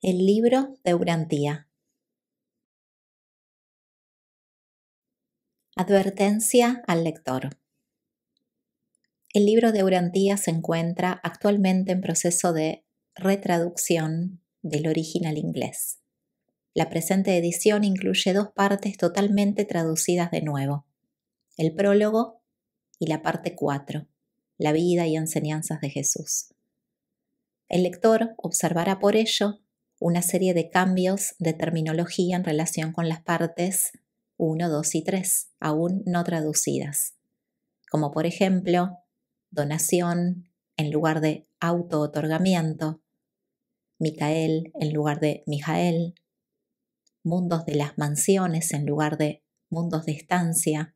El libro de Urantía. Advertencia al lector. El libro de Urantía se encuentra actualmente en proceso de retraducción del original inglés. La presente edición incluye 2 partes totalmente traducidas de nuevo: el prólogo y la parte 4, la vida y enseñanzas de Jesús. El lector observará por ello una serie de cambios de terminología en relación con las partes 1, 2 y 3, aún no traducidas, como por ejemplo, donación en lugar de auto-otorgamiento, Micael en lugar de Mijael, mundos de las mansiones en lugar de mundos de estancia,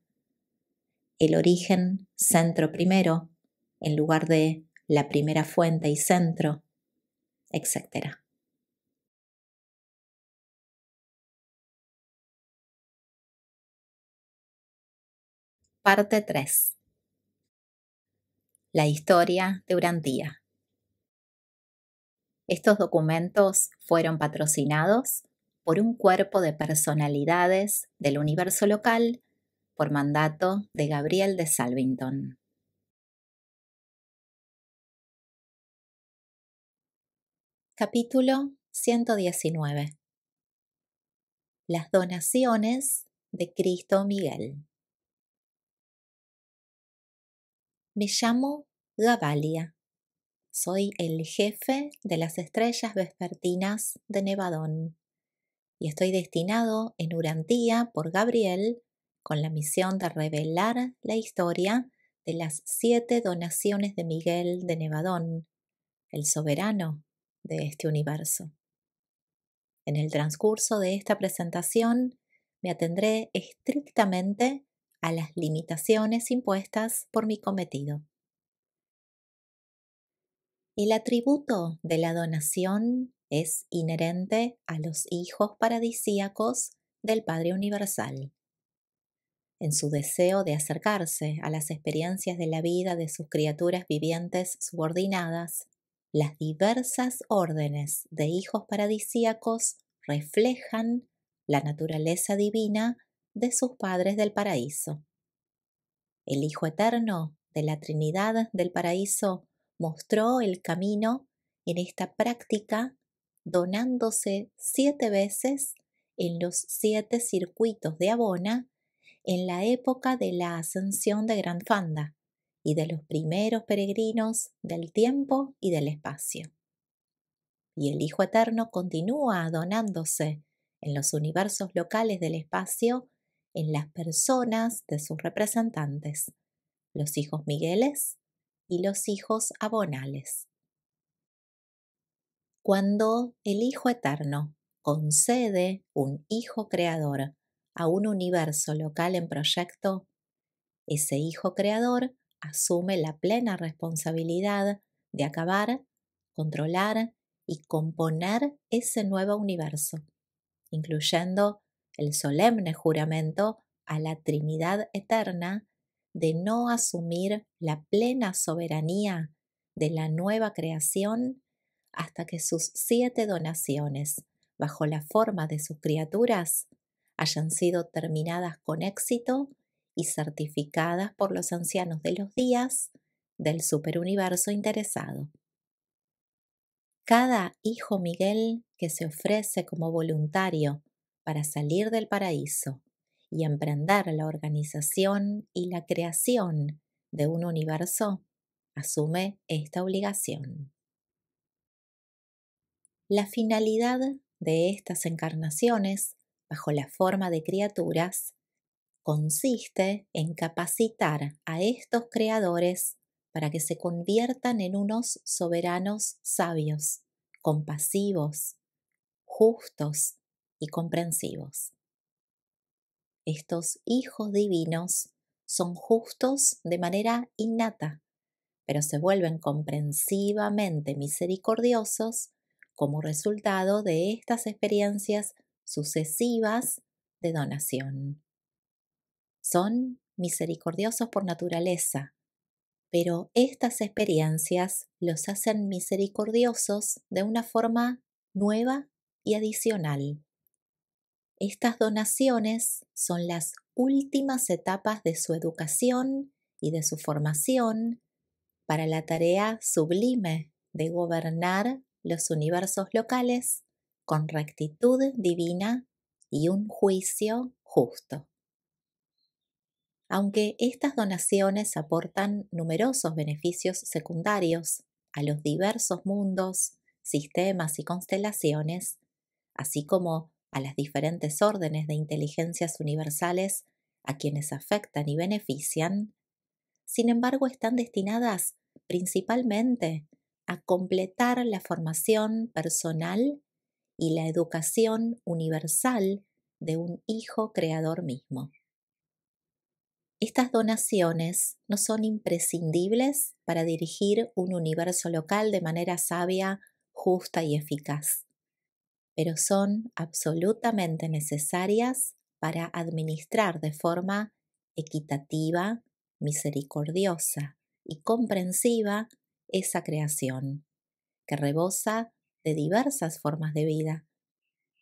el origen centro primero en lugar de la primera fuente y centro, etc. Parte 3. La historia de Urantía. Estos documentos fueron patrocinados por un cuerpo de personalidades del universo local por mandato de Gabriel de Salvington. Capítulo 119. Las donaciones de Cristo Miguel. Me llamo Gabalia. Soy el jefe de las estrellas vespertinas de Nevadón y estoy destinado en Urantía por Gabriel con la misión de revelar la historia de las 7 donaciones de Miguel de Nevadón, el soberano de este universo. En el transcurso de esta presentación me atendré estrictamente a las limitaciones impuestas por mi cometido. El atributo de la donación es inherente a los hijos paradisíacos del Padre Universal. En su deseo de acercarse a las experiencias de la vida de sus criaturas vivientes subordinadas, las diversas órdenes de hijos paradisíacos reflejan la naturaleza divina de sus padres del paraíso. El Hijo Eterno de la Trinidad del Paraíso mostró el camino en esta práctica donándose 7 veces en los 7 circuitos de Abona en la época de la ascensión de Gran Fanda y de los primeros peregrinos del tiempo y del espacio. Y el Hijo Eterno continúa donándose en los universos locales del espacio en las personas de sus representantes, los hijos Migueles y los hijos Abonales. Cuando el Hijo Eterno concede un Hijo Creador a un universo local en proyecto, ese Hijo Creador asume la plena responsabilidad de acabar, controlar y componer ese nuevo universo, incluyendo el solemne juramento a la Trinidad Eterna de no asumir la plena soberanía de la nueva creación hasta que sus 7 donaciones, bajo la forma de sus criaturas, hayan sido terminadas con éxito y certificadas por los ancianos de los días del superuniverso interesado. Cada hijo Miguel que se ofrece como voluntario para salir del paraíso y emprender la organización y la creación de un universo, asume esta obligación. La finalidad de estas encarnaciones, bajo la forma de criaturas, consiste en capacitar a estos creadores para que se conviertan en unos soberanos sabios, compasivos, justos y comprensivos. Estos hijos divinos son justos de manera innata, pero se vuelven comprensivamente misericordiosos como resultado de estas experiencias sucesivas de donación. Son misericordiosos por naturaleza, pero estas experiencias los hacen misericordiosos de una forma nueva y adicional. Estas donaciones son las últimas etapas de su educación y de su formación para la tarea sublime de gobernar los universos locales con rectitud divina y un juicio justo. Aunque estas donaciones aportan numerosos beneficios secundarios a los diversos mundos, sistemas y constelaciones, así como a las diferentes órdenes de inteligencias universales a quienes afectan y benefician, sin embargo están destinadas principalmente a completar la formación personal y la educación universal de un hijo creador mismo. Estas donaciones no son imprescindibles para dirigir un universo local de manera sabia, justa y eficaz, pero son absolutamente necesarias para administrar de forma equitativa, misericordiosa y comprensiva esa creación, que rebosa de diversas formas de vida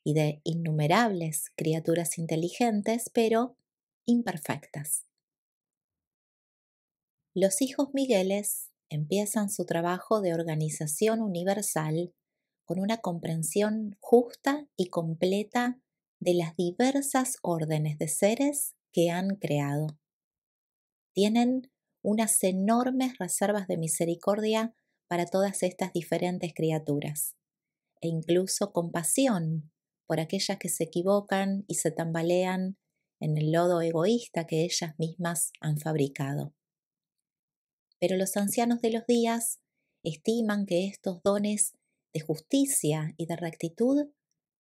y de innumerables criaturas inteligentes, pero imperfectas. Los hijos Migueles empiezan su trabajo de organización universal con una comprensión justa y completa de las diversas órdenes de seres que han creado. Tienen unas enormes reservas de misericordia para todas estas diferentes criaturas, e incluso compasión por aquellas que se equivocan y se tambalean en el lodo egoísta que ellas mismas han fabricado. Pero los ancianos de los días estiman que estos dones de justicia y de rectitud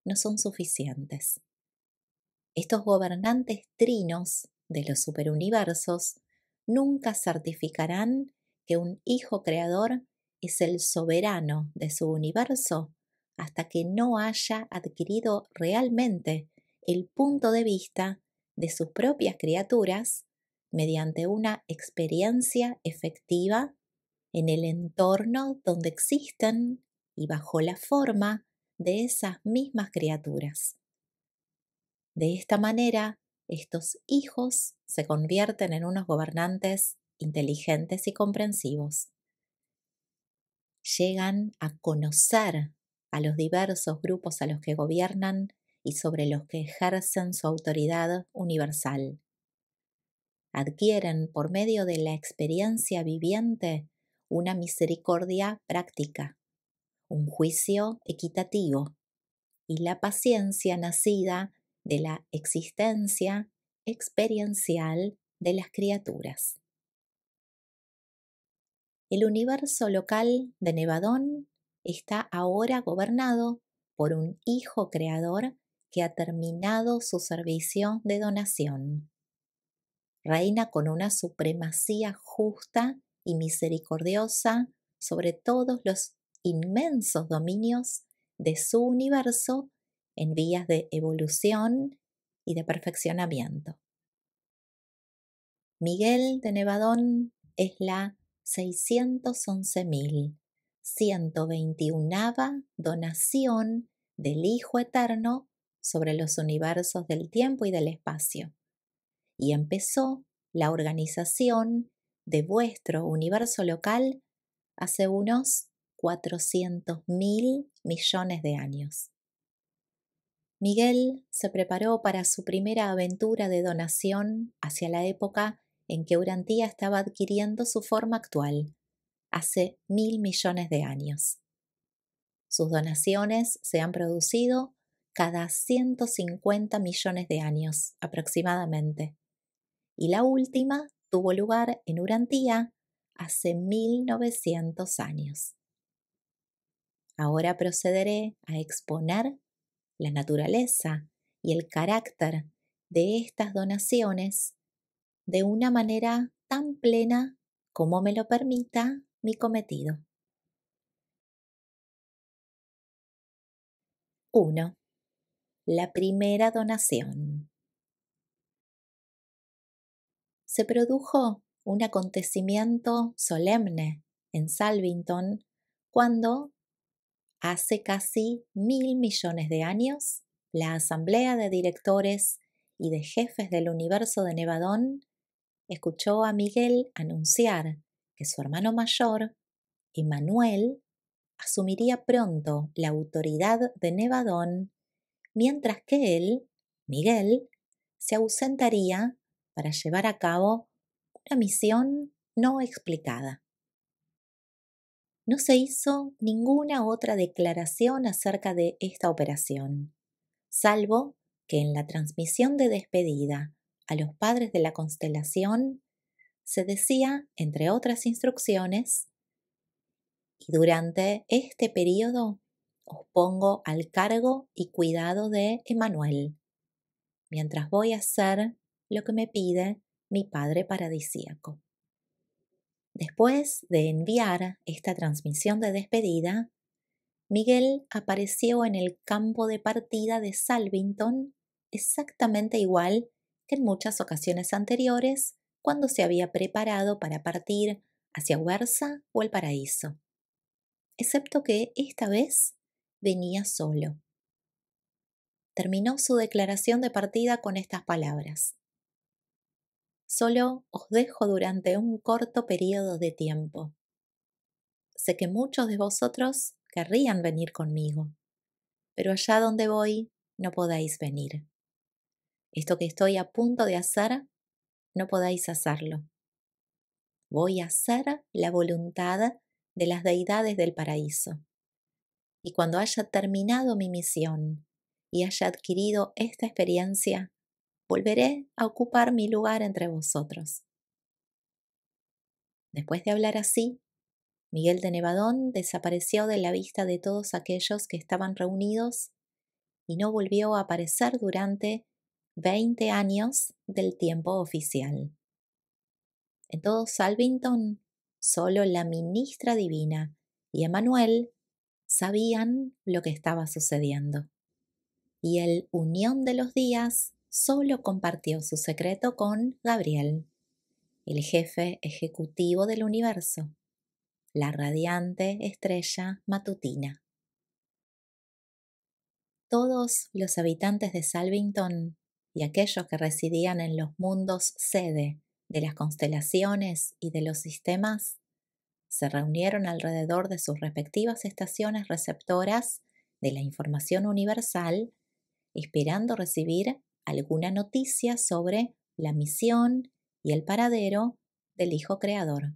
no son suficientes. Estos gobernantes trinos de los superuniversos nunca certificarán que un hijo creador es el soberano de su universo hasta que no haya adquirido realmente el punto de vista de sus propias criaturas mediante una experiencia efectiva en el entorno donde existen y bajo la forma de esas mismas criaturas. De esta manera, estos hijos se convierten en unos gobernantes inteligentes y comprensivos. Llegan a conocer a los diversos grupos a los que gobiernan y sobre los que ejercen su autoridad universal. Adquieren por medio de la experiencia viviente una misericordia práctica, un juicio equitativo y la paciencia nacida de la existencia experiencial de las criaturas. El universo local de Nevadón está ahora gobernado por un hijo creador que ha terminado su servicio de donación. Reina con una supremacía justa y misericordiosa sobre todos los inmensos dominios de su universo en vías de evolución y de perfeccionamiento. Miguel de Nevadón es la 611.121ª donación del Hijo Eterno sobre los universos del tiempo y del espacio, y empezó la organización de vuestro universo local hace unos 400.000 millones de años. Miguel se preparó para su primera aventura de donación hacia la época en que Urantía estaba adquiriendo su forma actual, hace 1.000 millones de años. Sus donaciones se han producido cada 150 millones de años aproximadamente, y la última tuvo lugar en Urantía hace 1.900 años. Ahora procederé a exponer la naturaleza y el carácter de estas donaciones de una manera tan plena como me lo permita mi cometido. 1. La primera donación. Se produjo un acontecimiento solemne en Salvington cuando Hace casi 1.000 millones de años, la asamblea de directores y de jefes del universo de Nevadón escuchó a Miguel anunciar que su hermano mayor, Emanuel, asumiría pronto la autoridad de Nevadón, mientras que él, Miguel, se ausentaría para llevar a cabo una misión no explicada. No se hizo ninguna otra declaración acerca de esta operación, salvo que en la transmisión de despedida a los padres de la constelación se decía, entre otras instrucciones: y durante este periodo os pongo al cargo y cuidado de Emanuel, mientras voy a hacer lo que me pide mi Padre Paradisíaco. Después de enviar esta transmisión de despedida, Miguel apareció en el campo de partida de Salvington exactamente igual que en muchas ocasiones anteriores cuando se había preparado para partir hacia Ubersa o el paraíso, excepto que esta vez venía solo. Terminó su declaración de partida con estas palabras: solo os dejo durante un corto periodo de tiempo. Sé que muchos de vosotros querrían venir conmigo, pero allá donde voy no podáis venir. Esto que estoy a punto de hacer, no podáis hacerlo. Voy a hacer la voluntad de las deidades del paraíso. Y cuando haya terminado mi misión y haya adquirido esta experiencia, volveré a ocupar mi lugar entre vosotros. Después de hablar así, Miguel de Nevadón desapareció de la vista de todos aquellos que estaban reunidos y no volvió a aparecer durante 20 años del tiempo oficial. En todo Salvington, solo la ministra divina y Emanuel sabían lo que estaba sucediendo. Y el Unión de los Días solo compartió su secreto con Gabriel, el jefe ejecutivo del universo, la radiante estrella matutina. Todos los habitantes de Salvington y aquellos que residían en los mundos sede de las constelaciones y de los sistemas se reunieron alrededor de sus respectivas estaciones receptoras de la información universal, esperando recibir alguna noticia sobre la misión y el paradero del Hijo Creador.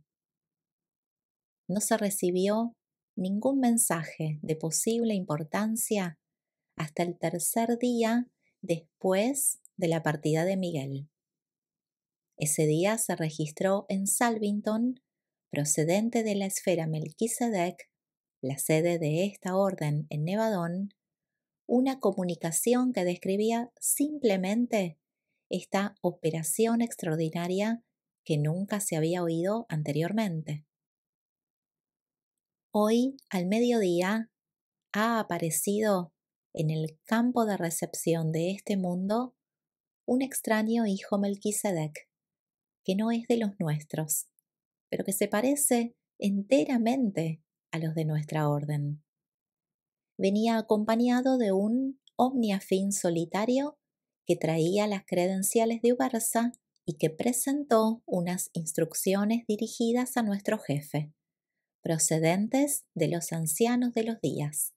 No se recibió ningún mensaje de posible importancia hasta el tercer día después de la partida de Miguel. Ese día se registró en Salvington, procedente de la esfera Melquisedec, la sede de esta orden en Nevadón, una comunicación que describía simplemente esta operación extraordinaria que nunca se había oído anteriormente. Hoy, al mediodía, ha aparecido en el campo de recepción de este mundo un extraño hijo Melquisedec, que no es de los nuestros, pero que se parece enteramente a los de nuestra orden. Venía acompañado de un omniafín solitario que traía las credenciales de Ubersa y que presentó unas instrucciones dirigidas a nuestro jefe, procedentes de los ancianos de los días,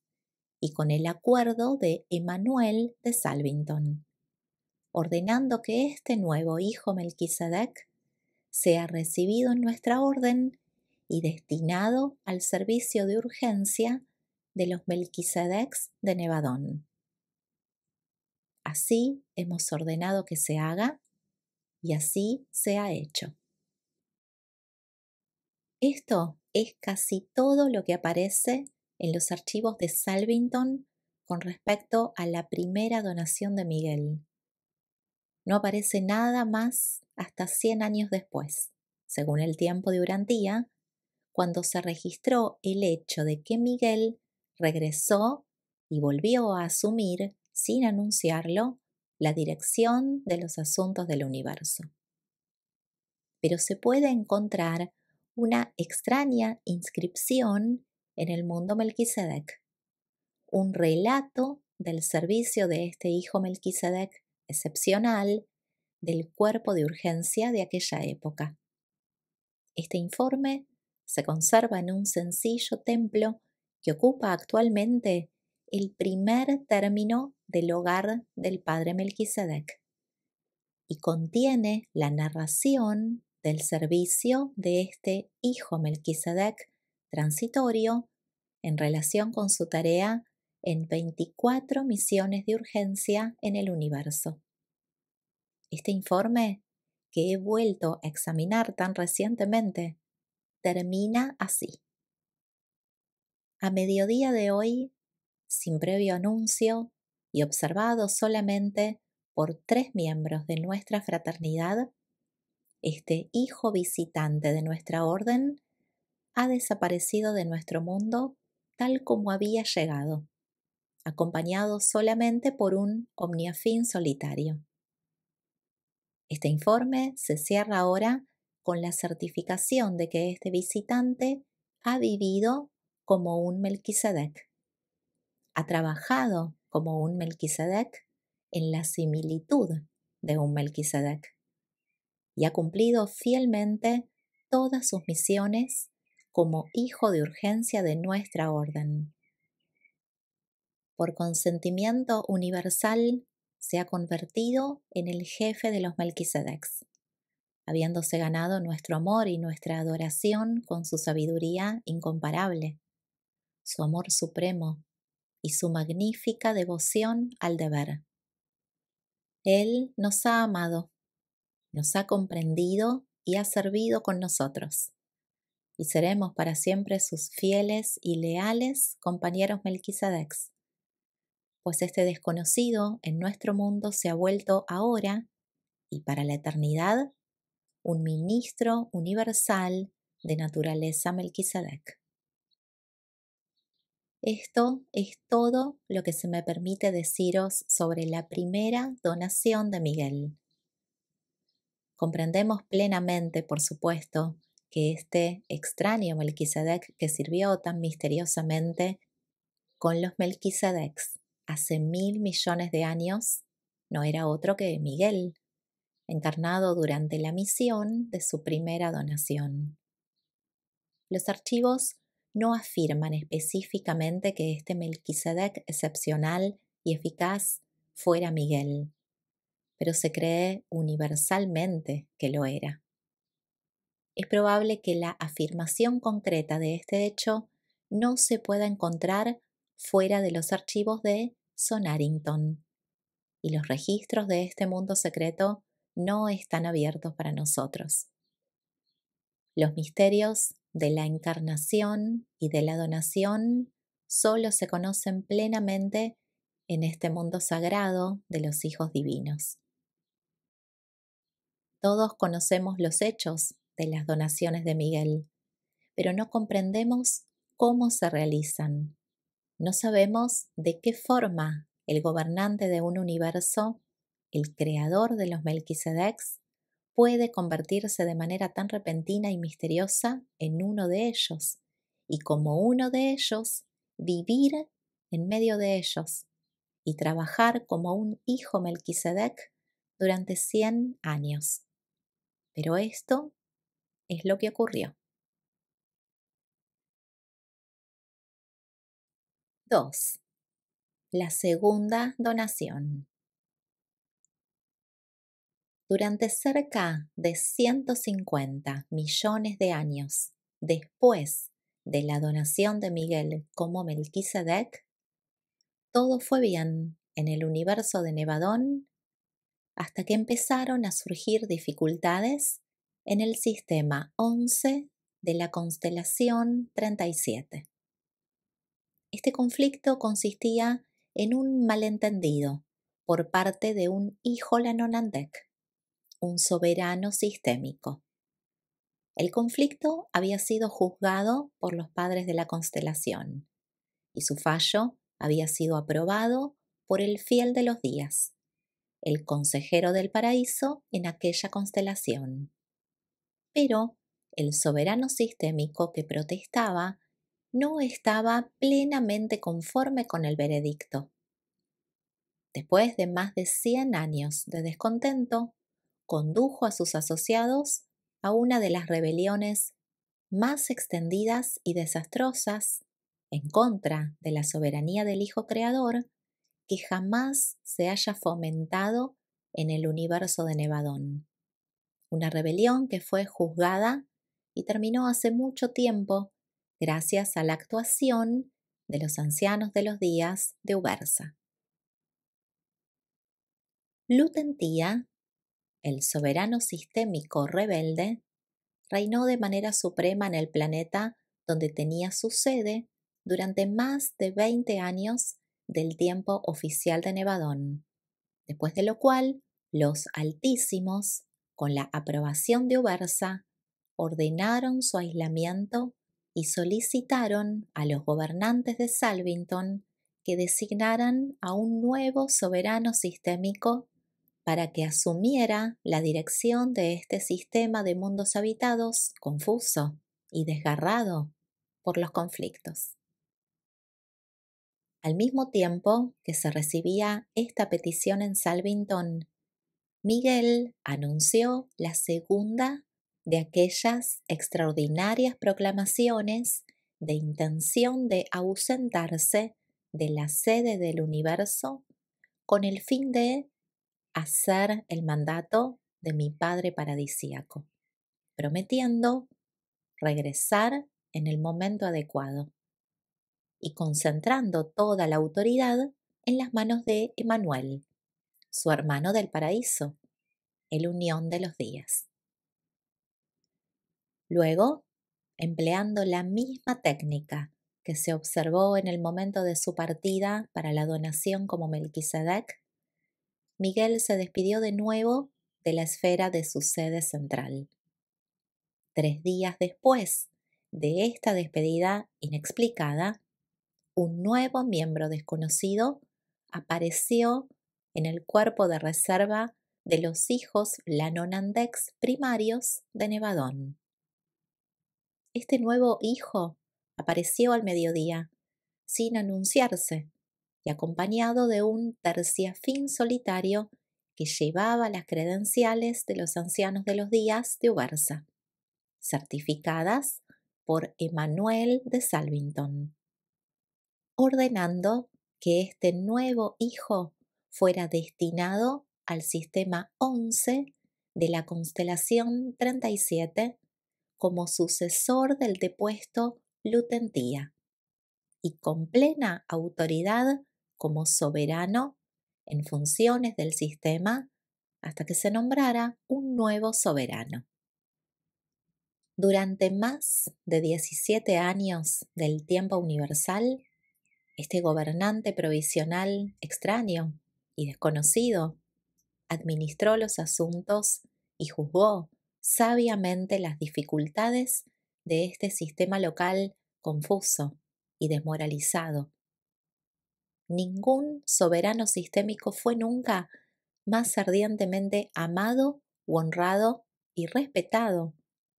y con el acuerdo de Emanuel de Salvington, ordenando que este nuevo hijo Melquisedec sea recibido en nuestra orden y destinado al servicio de urgencia de los Melquisedecs de Nevadón. Así hemos ordenado que se haga y así se ha hecho. Esto es casi todo lo que aparece en los archivos de Salvington con respecto a la primera donación de Miguel. No aparece nada más hasta 100 años después, según el tiempo de Urantía, cuando se registró el hecho de que Miguel regresó y volvió a asumir, sin anunciarlo, la dirección de los asuntos del universo. Pero se puede encontrar una extraña inscripción en el mundo Melquisedec, un relato del servicio de este hijo Melquisedec excepcional del cuerpo de urgencia de aquella época. Este informe se conserva en un sencillo templo que ocupa actualmente el primer término del hogar del padre Melquisedec y contiene la narración del servicio de este hijo Melquisedec transitorio en relación con su tarea en 24 misiones de urgencia en el universo. Este informe, que he vuelto a examinar tan recientemente, termina así. A mediodía de hoy, sin previo anuncio y observado solamente por 3 miembros de nuestra fraternidad, este hijo visitante de nuestra orden ha desaparecido de nuestro mundo tal como había llegado, acompañado solamente por un omniafín solitario. Este informe se cierra ahora con la certificación de que este visitante ha vivido como un Melquisedec, ha trabajado como un Melquisedec en la similitud de un Melquisedec y ha cumplido fielmente todas sus misiones como hijo de urgencia de nuestra orden. Por consentimiento universal se ha convertido en el jefe de los Melquisedecs, habiéndose ganado nuestro amor y nuestra adoración con su sabiduría incomparable, su amor supremo y su magnífica devoción al deber. Él nos ha amado, nos ha comprendido y ha servido con nosotros, y seremos para siempre sus fieles y leales compañeros Melquisedecs, pues este desconocido en nuestro mundo se ha vuelto ahora y para la eternidad un ministro universal de naturaleza Melquisedec. Esto es todo lo que se me permite deciros sobre la primera donación de Miguel. Comprendemos plenamente, por supuesto, que este extraño Melquisedec que sirvió tan misteriosamente con los Melquisedecs hace 1.000 millones de años no era otro que Miguel, encarnado durante la misión de su primera donación. Los archivos no afirman específicamente que este Melquisedec excepcional y eficaz fuera Miguel, pero se cree universalmente que lo era. Es probable que la afirmación concreta de este hecho no se pueda encontrar fuera de los archivos de Sonarington, y los registros de este mundo secreto no están abiertos para nosotros. Los misterios de la encarnación y de la donación solo se conocen plenamente en este mundo sagrado de los hijos divinos. Todos conocemos los hechos de las donaciones de Miguel, pero no comprendemos cómo se realizan. No sabemos de qué forma el gobernante de un universo, el creador de los Melquisedecs, puede convertirse de manera tan repentina y misteriosa en uno de ellos, y como uno de ellos, vivir en medio de ellos y trabajar como un hijo Melquisedec durante 100 años. Pero esto es lo que ocurrió. 2. La segunda donación. Durante cerca de 150 millones de años después de la donación de Miguel como Melquisedec, todo fue bien en el universo de Nevadón hasta que empezaron a surgir dificultades en el sistema 11 de la constelación 37. Este conflicto consistía en un malentendido por parte de un hijo Lanonandek, un soberano sistémico. El conflicto había sido juzgado por los padres de la constelación y su fallo había sido aprobado por el fiel de los días, el consejero del paraíso en aquella constelación. Pero el soberano sistémico que protestaba no estaba plenamente conforme con el veredicto. Después de más de 100 años de descontento, condujo a sus asociados a una de las rebeliones más extendidas y desastrosas en contra de la soberanía del Hijo Creador que jamás se haya fomentado en el universo de Nevadón. Una rebelión que fue juzgada y terminó hace mucho tiempo gracias a la actuación de los ancianos de los días de Ubersa. Lutentia, el soberano sistémico rebelde, reinó de manera suprema en el planeta donde tenía su sede durante más de 20 años del tiempo oficial de Nevadón, después de lo cual los Altísimos, con la aprobación de Ubersa, ordenaron su aislamiento y solicitaron a los gobernantes de Salvington que designaran a un nuevo soberano sistémico para que asumiera la dirección de este sistema de mundos habitados confuso y desgarrado por los conflictos. Al mismo tiempo que se recibía esta petición en Salvington, Miguel anunció la segunda de aquellas extraordinarias proclamaciones de intención de ausentarse de la sede del universo con el fin de hacer el mandato de mi Padre paradisíaco, prometiendo regresar en el momento adecuado y concentrando toda la autoridad en las manos de Emanuel, su hermano del paraíso, el unión de los días. Luego, empleando la misma técnica que se observó en el momento de su partida para la donación como Melquisedec, Miguel se despidió de nuevo de la esfera de su sede central. 3 días después de esta despedida inexplicada, un nuevo miembro desconocido apareció en el cuerpo de reserva de los hijos Lanonandex primarios de Nevadón. Este nuevo hijo apareció al mediodía, sin anunciarse, y acompañado de un terciafín solitario que llevaba las credenciales de los ancianos de los días de Ubersa, certificadas por Emanuel de Salvington, ordenando que este nuevo hijo fuera destinado al sistema 11 de la constelación 37 como sucesor del depuesto Lutentia y con plena autoridad como soberano en funciones del sistema hasta que se nombrara un nuevo soberano. Durante más de 17 años del tiempo universal, este gobernante provisional extraño y desconocido administró los asuntos y juzgó sabiamente las dificultades de este sistema local confuso y desmoralizado. Ningún soberano sistémico fue nunca más ardientemente amado u honrado y respetado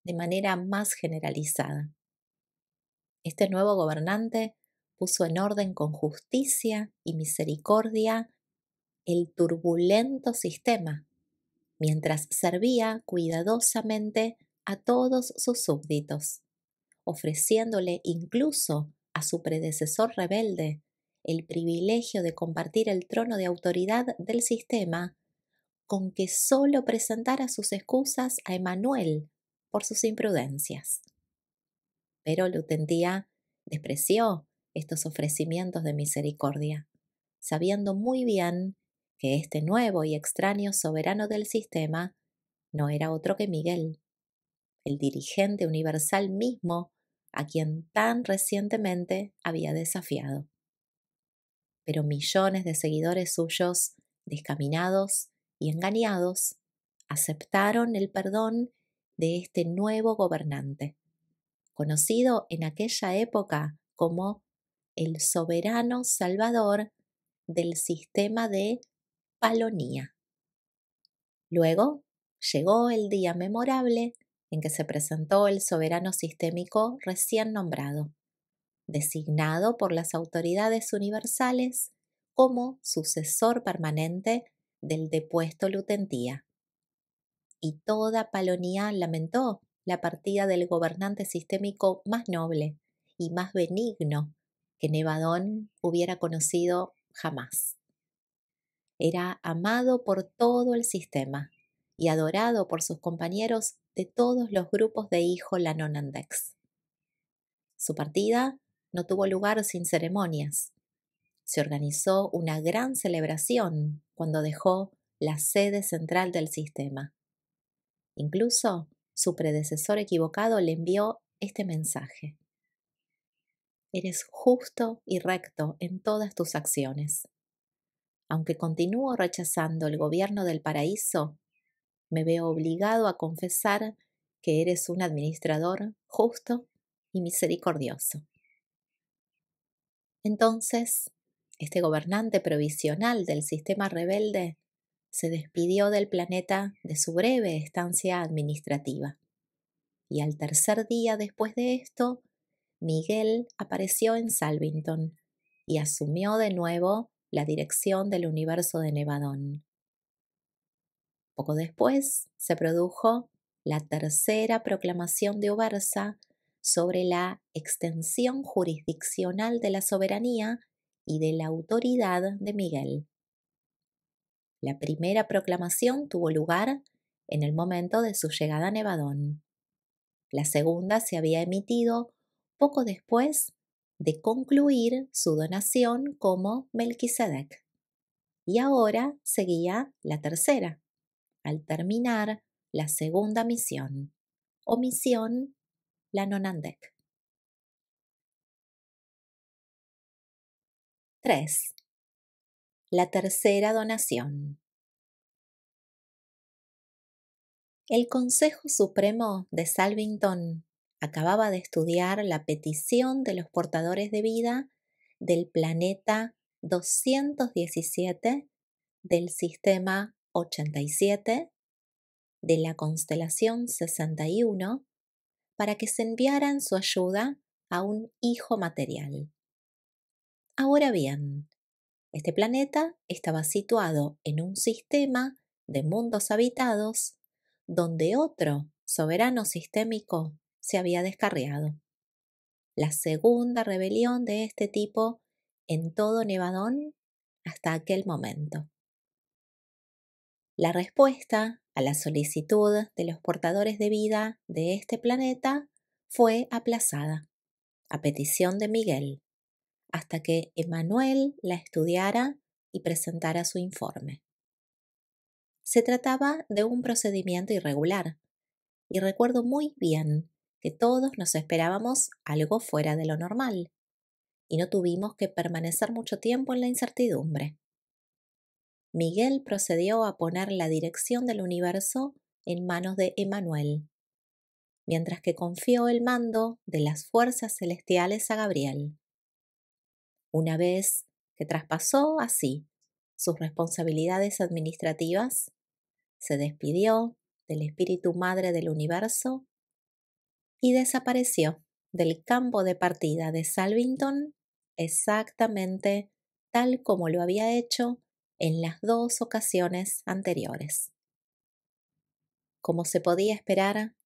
de manera más generalizada. Este nuevo gobernante puso en orden con justicia y misericordia el turbulento sistema, mientras servía cuidadosamente a todos sus súbditos, ofreciéndole incluso a su predecesor rebelde el privilegio de compartir el trono de autoridad del sistema con que sólo presentara sus excusas a Emanuel por sus imprudencias. Pero Lutentia despreció estos ofrecimientos de misericordia, sabiendo muy bien que este nuevo y extraño soberano del sistema no era otro que Miguel, el dirigente universal mismo a quien tan recientemente había desafiado. Pero millones de seguidores suyos, descaminados y engañados, aceptaron el perdón de este nuevo gobernante, conocido en aquella época como el soberano salvador del sistema de Palonía. Luego llegó el día memorable en que se presentó el soberano sistémico recién nombrado, designado por las autoridades universales como sucesor permanente del depuesto Lutentía. Y toda Palonia lamentó la partida del gobernante sistémico más noble y más benigno que Nevadón hubiera conocido jamás. Era amado por todo el sistema y adorado por sus compañeros de todos los grupos de hijos Lanonandex. Su partida no tuvo lugar sin ceremonias. Se organizó una gran celebración cuando dejó la sede central del sistema. Incluso su predecesor equivocado le envió este mensaje: eres justo y recto en todas tus acciones. Aunque continúo rechazando el gobierno del paraíso, me veo obligado a confesar que eres un administrador justo y misericordioso. Entonces, este gobernante provisional del sistema rebelde se despidió del planeta de su breve estancia administrativa. Y al tercer día después de esto, Miguel apareció en Salvington y asumió de nuevo la dirección del universo de Nevadón. Poco después se produjo la tercera proclamación de Ubersa sobre la extensión jurisdiccional de la soberanía y de la autoridad de Miguel. La primera proclamación tuvo lugar en el momento de su llegada a Nevadón. La segunda se había emitido poco después de concluir su donación como Melquisedec. Y ahora seguía la tercera, al terminar la segunda misión, o misión Lanonandec. 3. La tercera donación. El Consejo Supremo de Salvington acababa de estudiar la petición de los portadores de vida del planeta 217 del sistema 87 de la constelación 61 para que se enviaran su ayuda a un hijo material. Ahora bien, este planeta estaba situado en un sistema de mundos habitados donde otro soberano sistémico se había descarriado. La segunda rebelión de este tipo en todo Nevadón hasta aquel momento. La respuesta a la solicitud de los portadores de vida de este planeta fue aplazada, a petición de Miguel, hasta que Emmanuel la estudiara y presentara su informe. Se trataba de un procedimiento irregular, y recuerdo muy bien que todos nos esperábamos algo fuera de lo normal, y no tuvimos que permanecer mucho tiempo en la incertidumbre. Miguel procedió a poner la dirección del universo en manos de Emmanuel, mientras que confió el mando de las fuerzas celestiales a Gabriel. Una vez que traspasó así sus responsabilidades administrativas, se despidió del espíritu madre del universo y desapareció del campo de partida de Salvington exactamente tal como lo había hecho en las dos ocasiones anteriores. Como se podía esperar,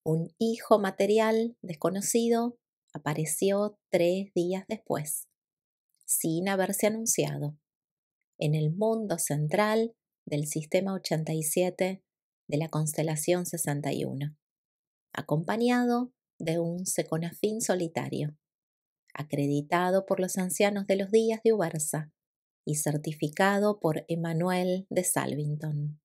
un hijo material desconocido apareció 3 días después, sin haberse anunciado, en el mundo central del sistema 87 de la constelación 61, acompañado de un seconafín solitario, acreditado por los ancianos de los días de Ubersa y certificado por Emmanuel de Salvington.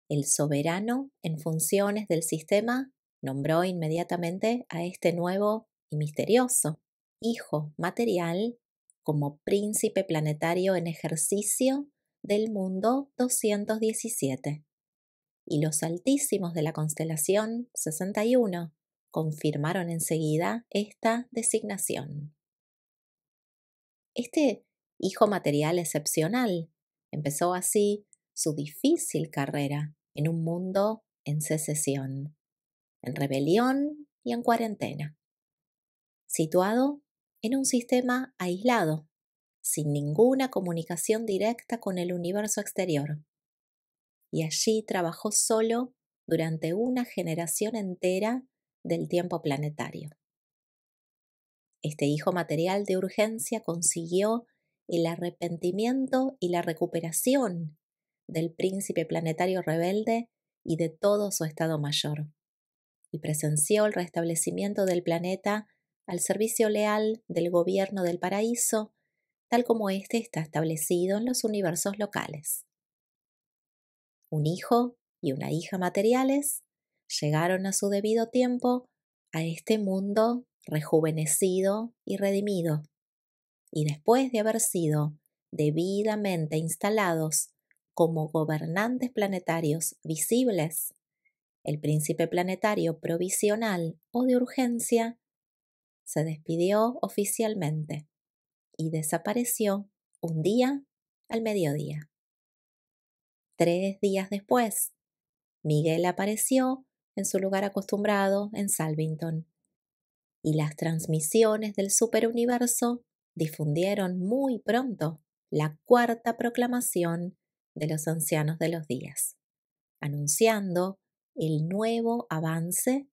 El soberano en funciones del sistema nombró inmediatamente a este nuevo y misterioso hijo material como príncipe planetario en ejercicio del mundo 217, y los altísimos de la constelación 61 confirmaron enseguida esta designación. Este hijo material excepcional empezó así su difícil carrera en un mundo en secesión, en rebelión y en cuarentena. Situado en un sistema aislado, sin ninguna comunicación directa con el universo exterior. Y allí trabajó solo durante una generación entera del tiempo planetario. Este hijo material de urgencia consiguió el arrepentimiento y la recuperación del príncipe planetario rebelde y de todo su estado mayor, y presenció el restablecimiento del planeta al servicio leal del gobierno del paraíso, tal como éste está establecido en los universos locales. Un hijo y una hija materiales llegaron a su debido tiempo a este mundo rejuvenecido y redimido, y después de haber sido debidamente instalados como gobernantes planetarios visibles, el príncipe planetario provisional o de urgencia se despidió oficialmente y desapareció un día al mediodía. 3 días después, Miguel apareció en su lugar acostumbrado en Salvington, y las transmisiones del superuniverso difundieron muy pronto la cuarta proclamación de los ancianos de los días, anunciando el nuevo avance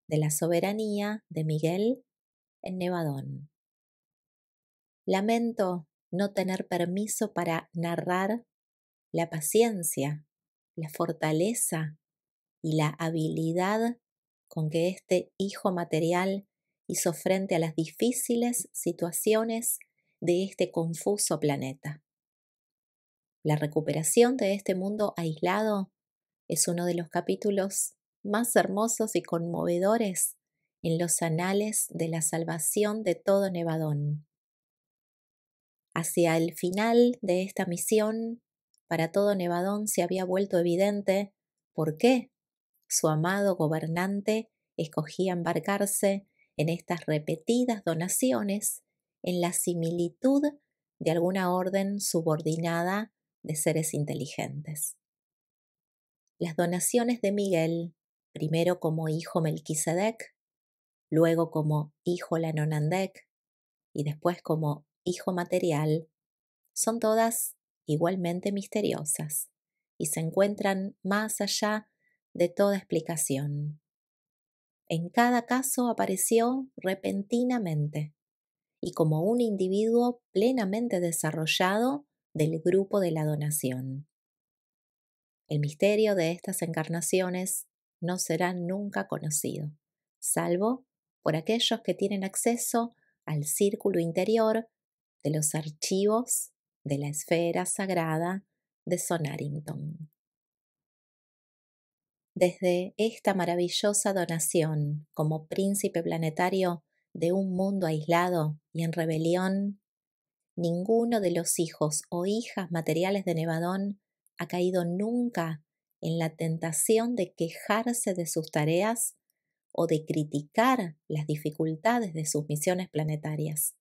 de la soberanía de Miguel en Nevadón. Lamento no tener permiso para narrar la paciencia, la fortaleza y la habilidad con que este hijo material hizo frente a las difíciles situaciones de este confuso planeta. La recuperación de este mundo aislado es uno de los capítulos más hermosos y conmovedores en los anales de la salvación de todo Nevadón. Hacia el final de esta misión, para todo Nevadón se había vuelto evidente por qué su amado gobernante escogía embarcarse en estas repetidas donaciones en la similitud de alguna orden subordinada de seres inteligentes. Las donaciones de Miguel, primero como hijo Melquisedec, luego como hijo Lanonandek y después como hijo material, son todas igualmente misteriosas y se encuentran más allá de toda explicación. En cada caso apareció repentinamente y como un individuo plenamente desarrollado del grupo de la donación. El misterio de estas encarnaciones no será nunca conocido, salvo por aquellos que tienen acceso al círculo interior de los archivos de la esfera sagrada de Sonarington. Desde esta maravillosa donación como príncipe planetario de un mundo aislado y en rebelión, ninguno de los hijos o hijas materiales de Nevadón ha caído nunca en la tentación de quejarse de sus tareas o de criticar las dificultades de sus misiones planetarias.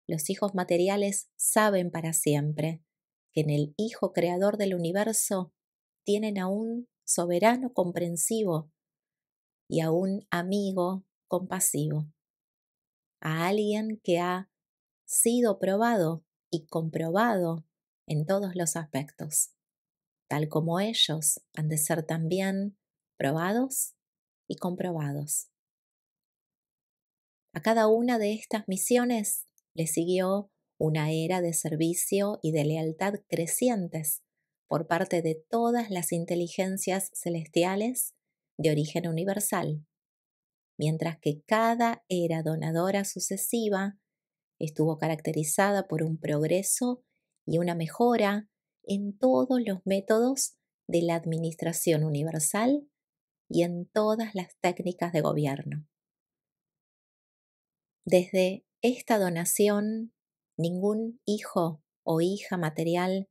Los hijos materiales saben para siempre que en el Hijo Creador del universo tienen a un soberano comprensivo y a un amigo compasivo, a alguien que ha sido probado y comprobado en todos los aspectos, tal como ellos han de ser también probados y comprobados. A cada una de estas misiones le siguió una era de servicio y de lealtad crecientes por parte de todas las inteligencias celestiales de origen universal, mientras que cada era donadora sucesiva estuvo caracterizada por un progreso y una mejora en todos los métodos de la administración universal y en todas las técnicas de gobierno. Desde esta donación, ningún hijo o hija material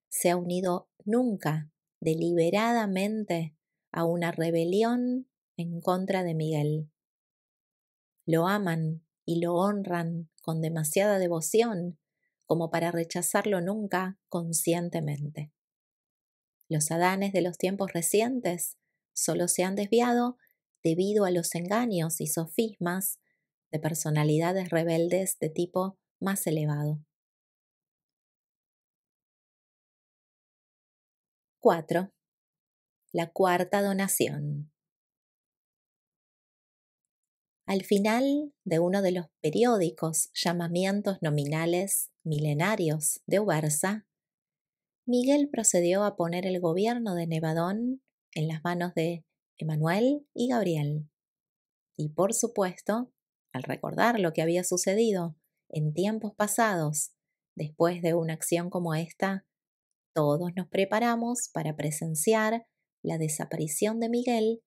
se ha unido nunca deliberadamente a una rebelión en contra de Miguel. Lo aman y lo honran con demasiada devoción como para rechazarlo nunca conscientemente. Los Adanes de los tiempos recientes solo se han desviado debido a los engaños y sofismas de personalidades rebeldes de tipo más elevado. 4. La cuarta donación. Al final de uno de los periódicos llamamientos nominales milenarios de Ubersa, Miguel procedió a poner el gobierno de Nevadón en las manos de Emanuel y Gabriel. Y por supuesto, al recordar lo que había sucedido en tiempos pasados, después de una acción como esta, todos nos preparamos para presenciar la desaparición de Miguel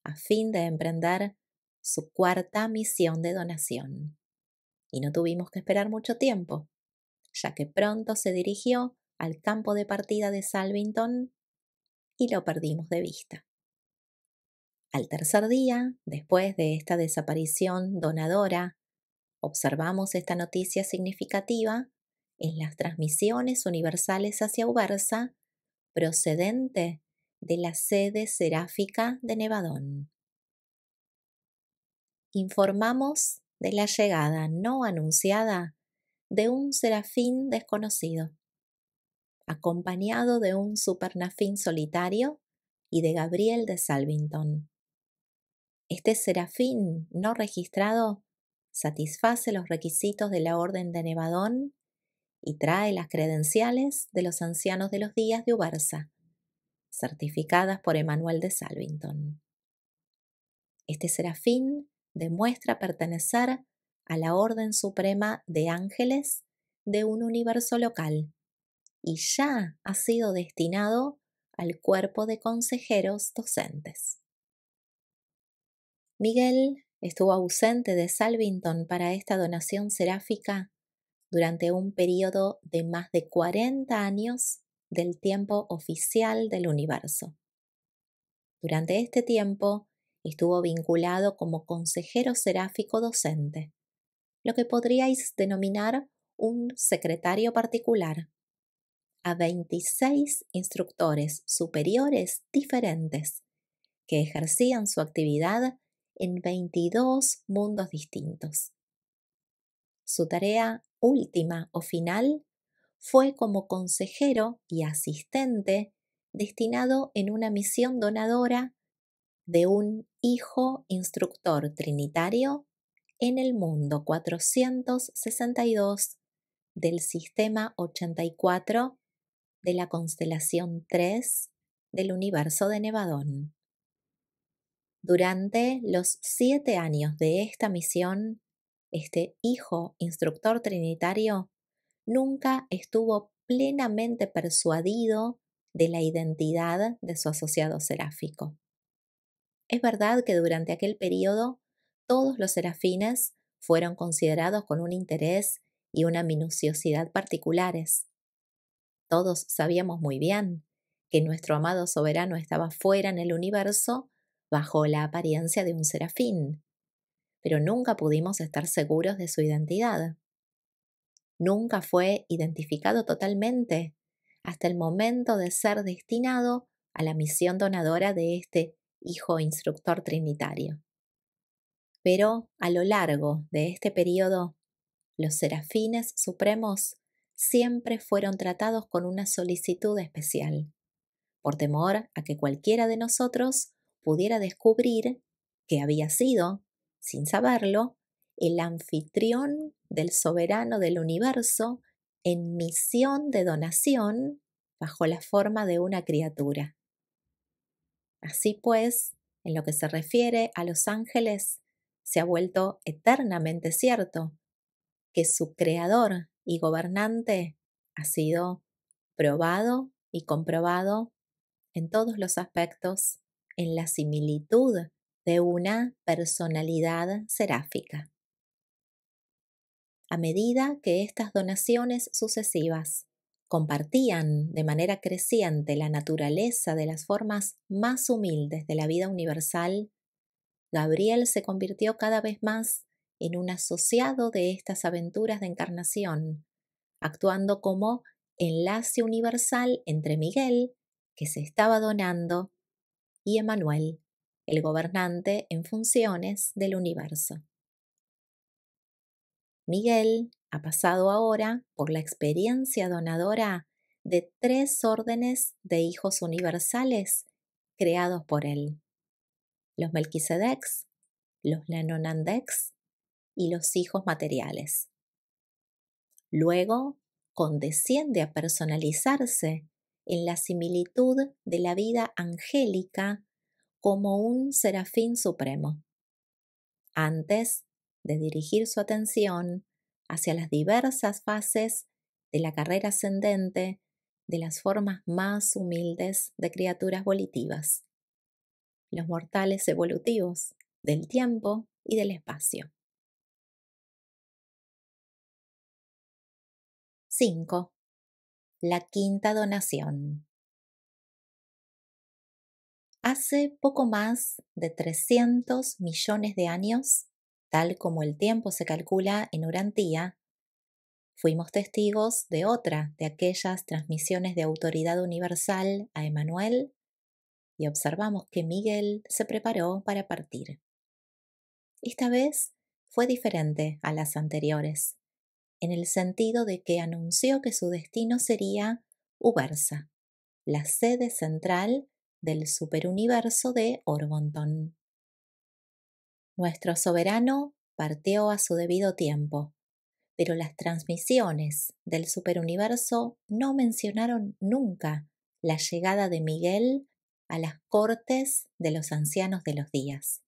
a fin de emprender su cuarta misión de donación. Y no tuvimos que esperar mucho tiempo, ya que pronto se dirigió al campo de partida de Salvington y lo perdimos de vista. Al tercer día, después de esta desaparición donadora, observamos esta noticia significativa en las transmisiones universales hacia Ubersa procedente de la sede seráfica de Nevadón. Informamos de la llegada no anunciada de un serafín desconocido, acompañado de un supernafín solitario y de Gabriel de Salvington. Este serafín no registrado satisface los requisitos de la Orden de Nevadón y trae las credenciales de los ancianos de los días de Ubersa, certificadas por Emanuel de Salvington. Este serafín demuestra pertenecer a la Orden Suprema de Ángeles de un universo local y ya ha sido destinado al cuerpo de consejeros docentes. Miguel estuvo ausente de Salvington para esta donación seráfica durante un período de más de 40 años del tiempo oficial del universo. Durante este tiempo estuvo vinculado como consejero seráfico docente, lo que podríais denominar un secretario particular, a 26 instructores superiores diferentes que ejercían su actividad en 22 mundos distintos. Su tarea última o final fue como consejero y asistente destinado en una misión donadora de un hijo instructor trinitario en el mundo 462 del sistema 84 de la constelación 3 del universo de Nevadón. Durante los 7 años de esta misión, este hijo instructor trinitario nunca estuvo plenamente persuadido de la identidad de su asociado seráfico. Es verdad que durante aquel periodo todos los serafines fueron considerados con un interés y una minuciosidad particulares. Todos sabíamos muy bien que nuestro amado soberano estaba fuera en el universo bajo la apariencia de un serafín, pero nunca pudimos estar seguros de su identidad. Nunca fue identificado totalmente hasta el momento de ser destinado a la misión donadora de este hijo instructor trinitario. Pero a lo largo de este periodo, los serafines supremos siempre fueron tratados con una solicitud especial, por temor a que cualquiera de nosotros pudiera descubrir que había sido, sin saberlo, el anfitrión del soberano del universo en misión de donación bajo la forma de una criatura. Así pues, en lo que se refiere a los ángeles, se ha vuelto eternamente cierto que su creador y gobernante ha sido probado y comprobado en todos los aspectos en la similitud de una personalidad seráfica. A medida que estas donaciones sucesivas compartían de manera creciente la naturaleza de las formas más humildes de la vida universal, Gabriel se convirtió cada vez más en un asociado de estas aventuras de encarnación, actuando como enlace universal entre Miguel, que se estaba donando, y Emanuel, el gobernante en funciones del universo. Miguel ha pasado ahora por la experiencia donadora de 3 órdenes de hijos universales creados por él: los Melquisedecs, los Lenonandecs y los hijos materiales. Luego, condesciende a personalizarse en la similitud de la vida angélica como un serafín supremo, antes de dirigir su atención hacia las diversas fases de la carrera ascendente de las formas más humildes de criaturas volitivas, los mortales evolutivos del tiempo y del espacio. 5. La quinta donación. Hace poco más de 300 millones de años, tal como el tiempo se calcula en Urantía, fuimos testigos de otra de aquellas transmisiones de autoridad universal a Emmanuel y observamos que Miguel se preparó para partir. Esta vez fue diferente a las anteriores, en el sentido de que anunció que su destino sería Ubersa, la sede central del superuniverso de Orbonton. Nuestro soberano partió a su debido tiempo, pero las transmisiones del superuniverso no mencionaron nunca la llegada de Miguel a las cortes de los ancianos de los días.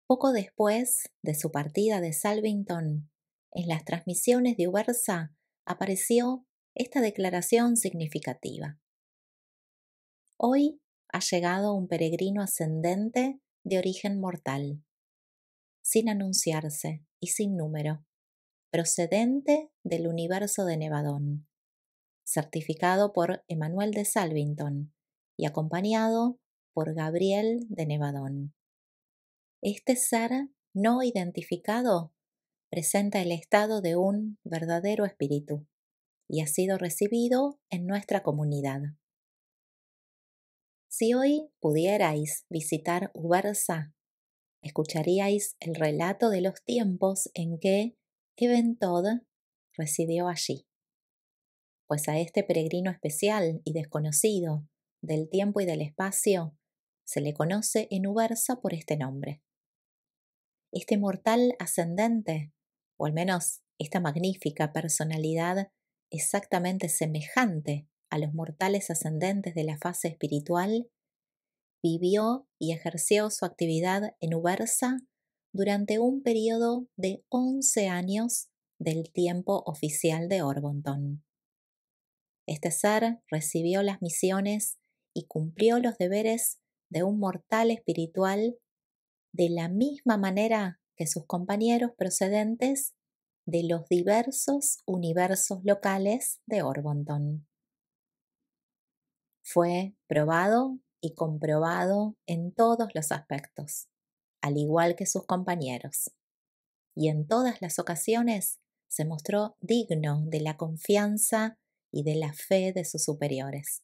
Poco después de su partida de Salvington, en las transmisiones de Ubersa apareció esta declaración significativa: hoy ha llegado un peregrino ascendente de origen mortal, sin anunciarse y sin número, procedente del universo de Nevadón, certificado por Emmanuel de Salvington y acompañado por Gabriel de Nevadón. Este ser no identificado presenta el estado de un verdadero espíritu y ha sido recibido en nuestra comunidad. Si hoy pudierais visitar Ubersa, escucharíais el relato de los tiempos en que Eben Todd residió allí, pues a este peregrino especial y desconocido del tiempo y del espacio se le conoce en Ubersa por este nombre. Este mortal ascendente, o al menos esta magnífica personalidad exactamente semejante a los mortales ascendentes de la fase espiritual, vivió y ejerció su actividad en Ubersa durante un periodo de 11 años del tiempo oficial de Orbonton. Este ser recibió las misiones y cumplió los deberes de un mortal espiritual de la misma manera que sus compañeros procedentes de los diversos universos locales de Orbonton. Fue probado y comprobado en todos los aspectos, al igual que sus compañeros, y en todas las ocasiones se mostró digno de la confianza y de la fe de sus superiores,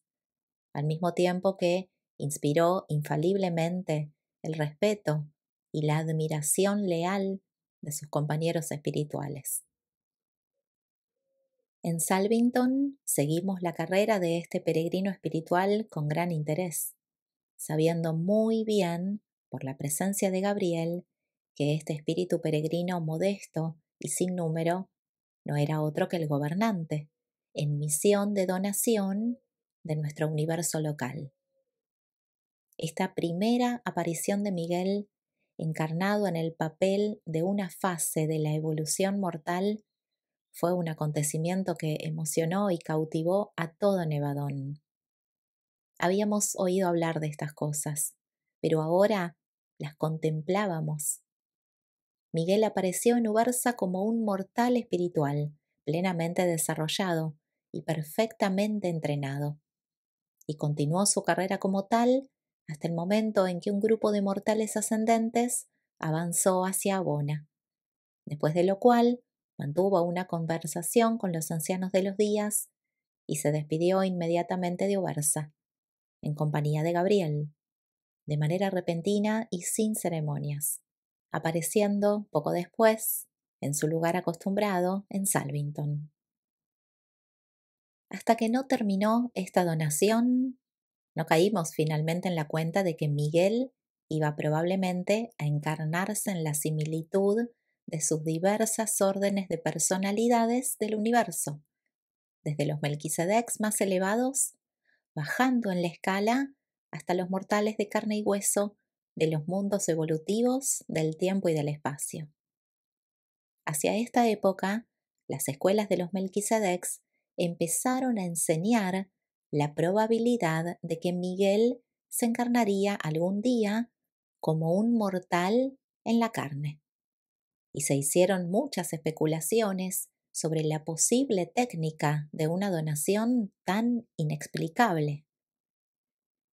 al mismo tiempo que inspiró infaliblemente el respeto y la admiración leal de sus compañeros espirituales. En Salvington seguimos la carrera de este peregrino espiritual con gran interés, sabiendo muy bien, por la presencia de Gabriel, que este espíritu peregrino modesto y sin número no era otro que el gobernante, en misión de donación de nuestro universo local. Esta primera aparición de Miguel, encarnado en el papel de una fase de la evolución mortal, fue un acontecimiento que emocionó y cautivó a todo Nevadón. Habíamos oído hablar de estas cosas, pero ahora las contemplábamos. Miguel apareció en Ubersa como un mortal espiritual, plenamente desarrollado y perfectamente entrenado, y continuó su carrera como tal hasta el momento en que un grupo de mortales ascendentes avanzó hacia Abona, después de lo cual mantuvo una conversación con los ancianos de los días y se despidió inmediatamente de Ubersa, en compañía de Gabriel, de manera repentina y sin ceremonias, apareciendo poco después en su lugar acostumbrado en Salvington. Hasta que no terminó esta donación, no caímos finalmente en la cuenta de que Miguel iba probablemente a encarnarse en la similitud de sus diversas órdenes de personalidades del universo, desde los Melquisedecs más elevados, bajando en la escala hasta los mortales de carne y hueso de los mundos evolutivos del tiempo y del espacio. Hacia esta época, las escuelas de los Melquisedecs empezaron a enseñar la probabilidad de que Miguel se encarnaría algún día como un mortal en la carne. Y se hicieron muchas especulaciones sobre la posible técnica de una donación tan inexplicable.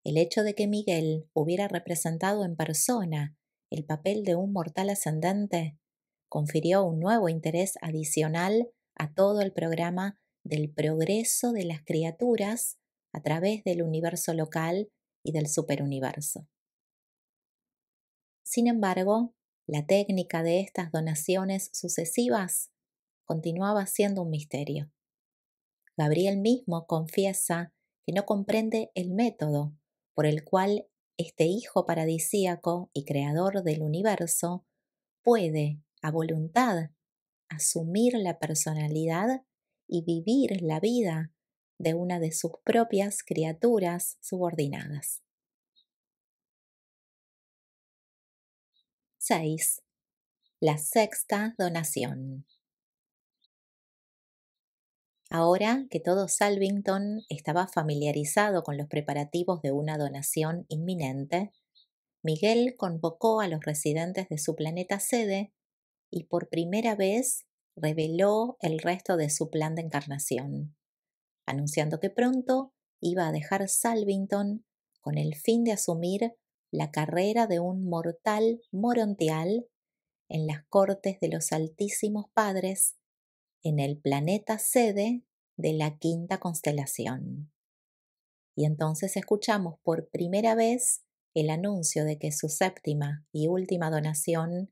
El hecho de que Miguel hubiera representado en persona el papel de un mortal ascendente confirió un nuevo interés adicional a todo el programa del progreso de las criaturas a través del universo local y del superuniverso. Sin embargo, la técnica de estas donaciones sucesivas continuaba siendo un misterio. Gabriel mismo confiesa que no comprende el método por el cual este hijo paradisíaco y creador del universo puede, a voluntad, asumir la personalidad y vivir la vida de una de sus propias criaturas subordinadas. 6. La sexta donación. Ahora que todo Salvington estaba familiarizado con los preparativos de una donación inminente, Miguel convocó a los residentes de su planeta sede y por primera vez reveló el resto de su plan de encarnación, anunciando que pronto iba a dejar Salvington con el fin de asumir la carrera de un mortal morontial en las cortes de los Altísimos Padres en el planeta sede de la quinta constelación. Y entonces escuchamos por primera vez el anuncio de que su séptima y última donación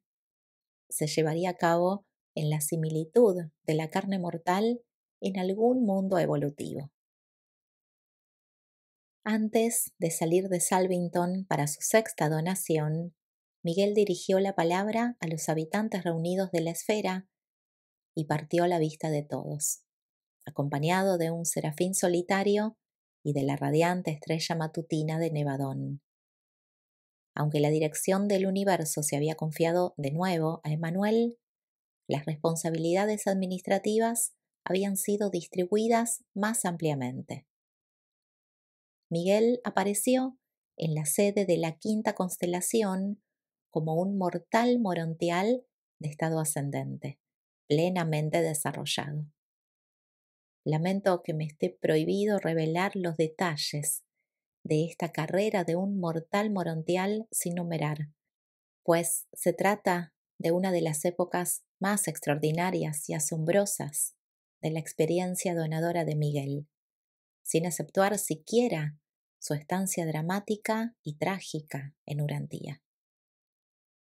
se llevaría a cabo en la similitud de la carne mortal en algún mundo evolutivo. Antes de salir de Salvington para su sexta donación, Miguel dirigió la palabra a los habitantes reunidos de la esfera y partió a la vista de todos, acompañado de un serafín solitario y de la radiante estrella matutina de Nevadón. Aunque la dirección del universo se había confiado de nuevo a Emmanuel, las responsabilidades administrativas habían sido distribuidas más ampliamente. Miguel apareció en la sede de la quinta constelación como un mortal morontial de estado ascendente, plenamente desarrollado. Lamento que me esté prohibido revelar los detalles de esta carrera de un mortal morontial sin numerar, pues se trata de una de las épocas más extraordinarias y asombrosas de la experiencia donadora de Miguel, sin exceptuar siquiera su estancia dramática y trágica en Urantía.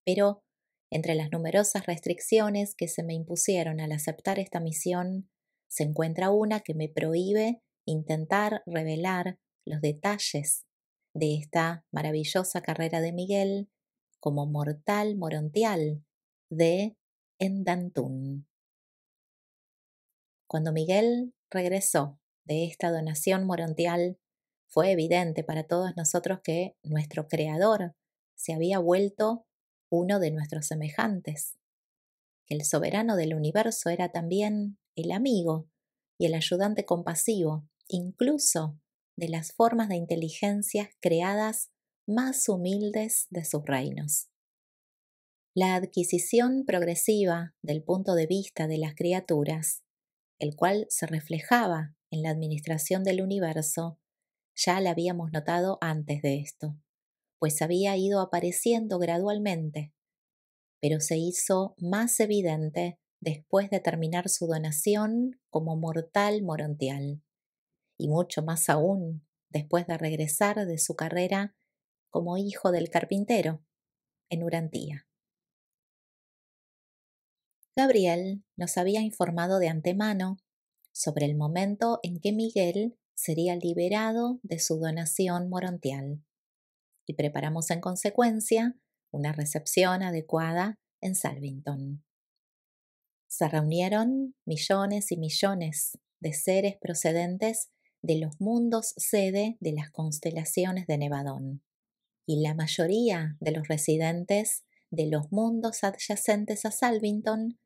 Pero, entre las numerosas restricciones que se me impusieron al aceptar esta misión, se encuentra una que me prohíbe intentar revelar los detalles de esta maravillosa carrera de Miguel como mortal morontial de Endantún. Cuando Miguel regresó de esta donación morontial, fue evidente para todos nosotros que nuestro Creador se había vuelto uno de nuestros semejantes, que el soberano del universo era también el amigo y el ayudante compasivo, incluso de las formas de inteligencias creadas más humildes de sus reinos. La adquisición progresiva del punto de vista de las criaturas, el cual se reflejaba en la administración del universo, ya la habíamos notado antes de esto, pues había ido apareciendo gradualmente, pero se hizo más evidente después de terminar su donación como mortal morontial, y mucho más aún después de regresar de su carrera como hijo del carpintero en Urantía. Gabriel nos había informado de antemano sobre el momento en que Miguel sería liberado de su donación morontial y preparamos en consecuencia una recepción adecuada en Salvington. Se reunieron millones y millones de seres procedentes de los mundos sede de las constelaciones de Nevadón, y la mayoría de los residentes de los mundos adyacentes a Salvington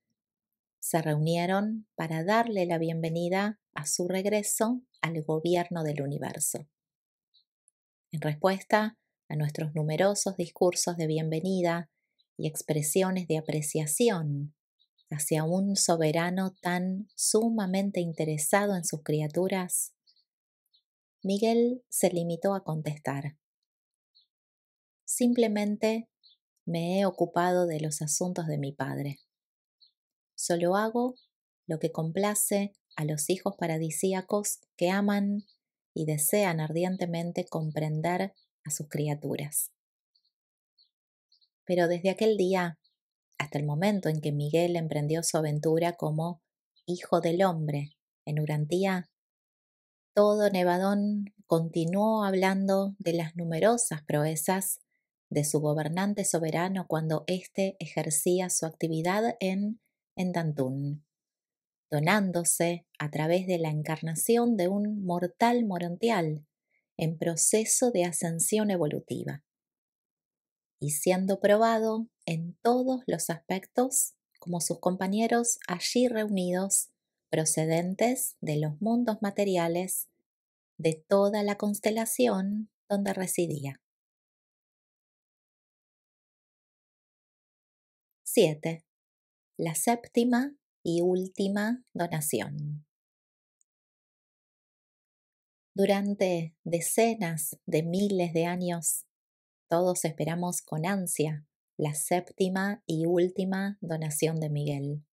se reunieron para darle la bienvenida a su regreso al gobierno del universo. En respuesta a nuestros numerosos discursos de bienvenida y expresiones de apreciación hacia un soberano tan sumamente interesado en sus criaturas, Miguel se limitó a contestar: simplemente me he ocupado de los asuntos de mi padre. Solo hago lo que complace a los hijos paradisíacos que aman y desean ardientemente comprender a sus criaturas. Pero desde aquel día hasta el momento en que Miguel emprendió su aventura como hijo del hombre en Urantía, todo Nevadón continuó hablando de las numerosas proezas de su gobernante soberano cuando éste ejercía su actividad en Endantún, donándose a través de la encarnación de un mortal morontial en proceso de ascensión evolutiva y siendo probado en todos los aspectos como sus compañeros allí reunidos, procedentes de los mundos materiales de toda la constelación donde residía. 7. La séptima y última donación. Durante decenas de miles de años, todos esperamos con ansia la séptima y última donación de Miguel.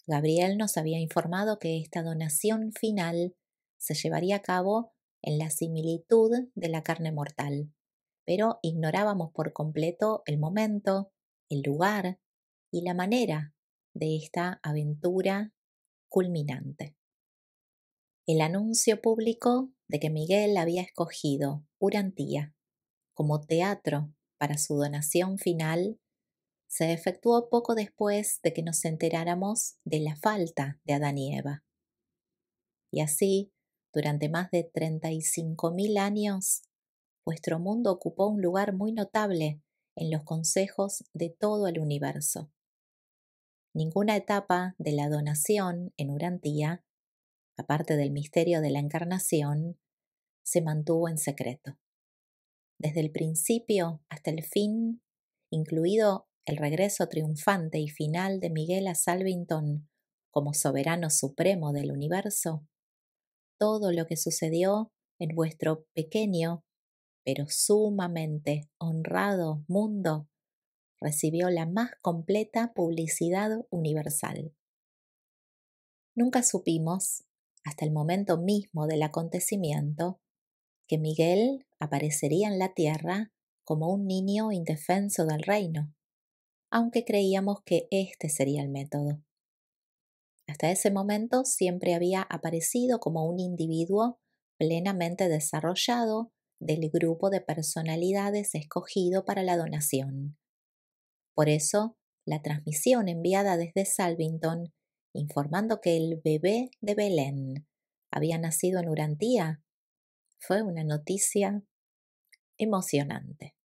Gabriel nos había informado que esta donación final se llevaría a cabo en la similitud de la carne mortal, pero ignorábamos por completo el momento, el lugar y la manera de esta aventura culminante. El anuncio público de que Miguel había escogido Urantía como teatro para su donación final se efectuó poco después de que nos enteráramos de la falta de Adán y Eva. Y así, durante más de 35.000 años, vuestro mundo ocupó un lugar muy notable en los consejos de todo el universo. Ninguna etapa de la donación en Urantía, aparte del misterio de la encarnación, se mantuvo en secreto. Desde el principio hasta el fin, incluido el regreso triunfante y final de Miguel a Salvington como soberano supremo del universo, todo lo que sucedió en vuestro pequeño pero sumamente honrado mundo recibió la más completa publicidad universal. Nunca supimos, hasta el momento mismo del acontecimiento, que Miguel aparecería en la tierra como un niño indefenso del reino, aunque creíamos que este sería el método. Hasta ese momento siempre había aparecido como un individuo plenamente desarrollado del grupo de personalidades escogido para la donación. Por eso, la transmisión enviada desde Salvington, informando que el bebé de Belén había nacido en Urantía, fue una noticia emocionante.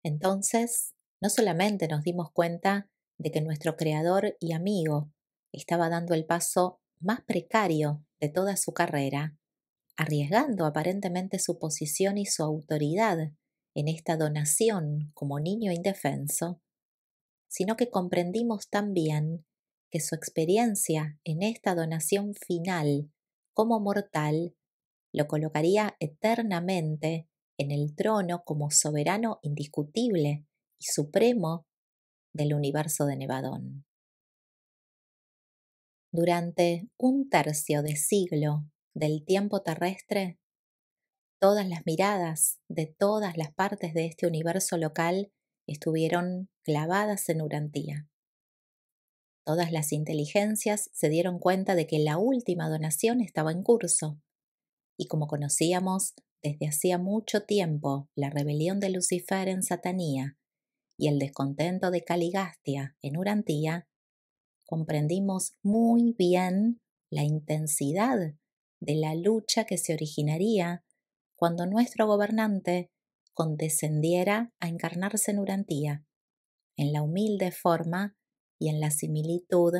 Entonces, no solamente nos dimos cuenta de que nuestro creador y amigo estaba dando el paso más precario de toda su carrera, arriesgando aparentemente su posición y su autoridad en esta donación como niño indefenso, sino que comprendimos también que su experiencia en esta donación final como mortal lo colocaría eternamente en el trono como soberano indiscutible y supremo del universo de Nevadón. Durante un tercio de siglo del tiempo terrestre, todas las miradas de todas las partes de este universo local estuvieron clavadas en Urantía. Todas las inteligencias se dieron cuenta de que la última donación estaba en curso, y como conocíamos desde hacía mucho tiempo la rebelión de Lucifer en Satanía y el descontento de Caligastia en Urantía, comprendimos muy bien la intensidad de la lucha que se originaría cuando nuestro gobernante condescendiera a encarnarse en Urantía, en la humilde forma y en la similitud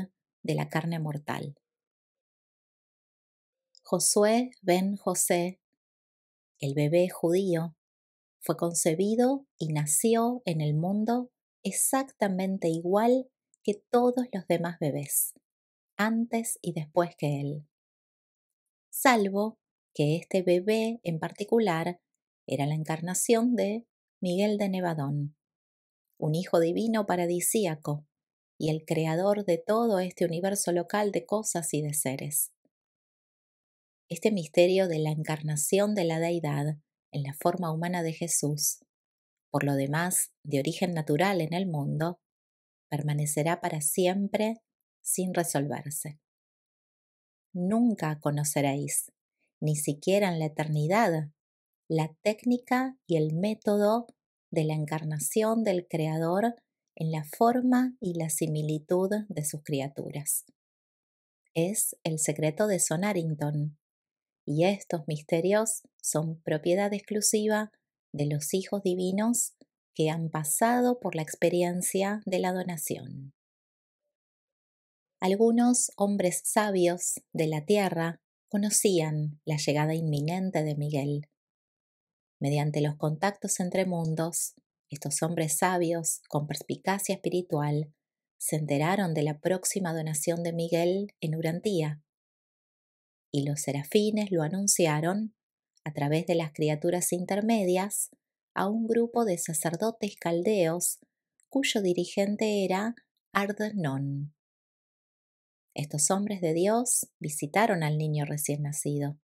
de la carne mortal. Josué ben José, el bebé judío, fue concebido y nació en el mundo exactamente igual que todos los demás bebés, antes y después que él, salvo que este bebé en particular era la encarnación de Miguel de Nevadón, un hijo divino paradisíaco y el creador de todo este universo local de cosas y de seres. Este misterio de la encarnación de la deidad en la forma humana de Jesús, por lo demás de origen natural en el mundo, permanecerá para siempre sin resolverse. Nunca conoceréis, ni siquiera en la eternidad, la técnica y el método de la encarnación del Creador en la forma y la similitud de sus criaturas. Es el secreto de Sonarington, y estos misterios son propiedad exclusiva de los hijos divinos que han pasado por la experiencia de la donación. Algunos hombres sabios de la tierra conocían la llegada inminente de Miguel. Mediante los contactos entre mundos, estos hombres sabios con perspicacia espiritual se enteraron de la próxima donación de Miguel en Urantía, y los serafines lo anunciaron a través de las criaturas intermedias a un grupo de sacerdotes caldeos cuyo dirigente era Ardnon. Estos hombres de Dios visitaron al niño recién nacido.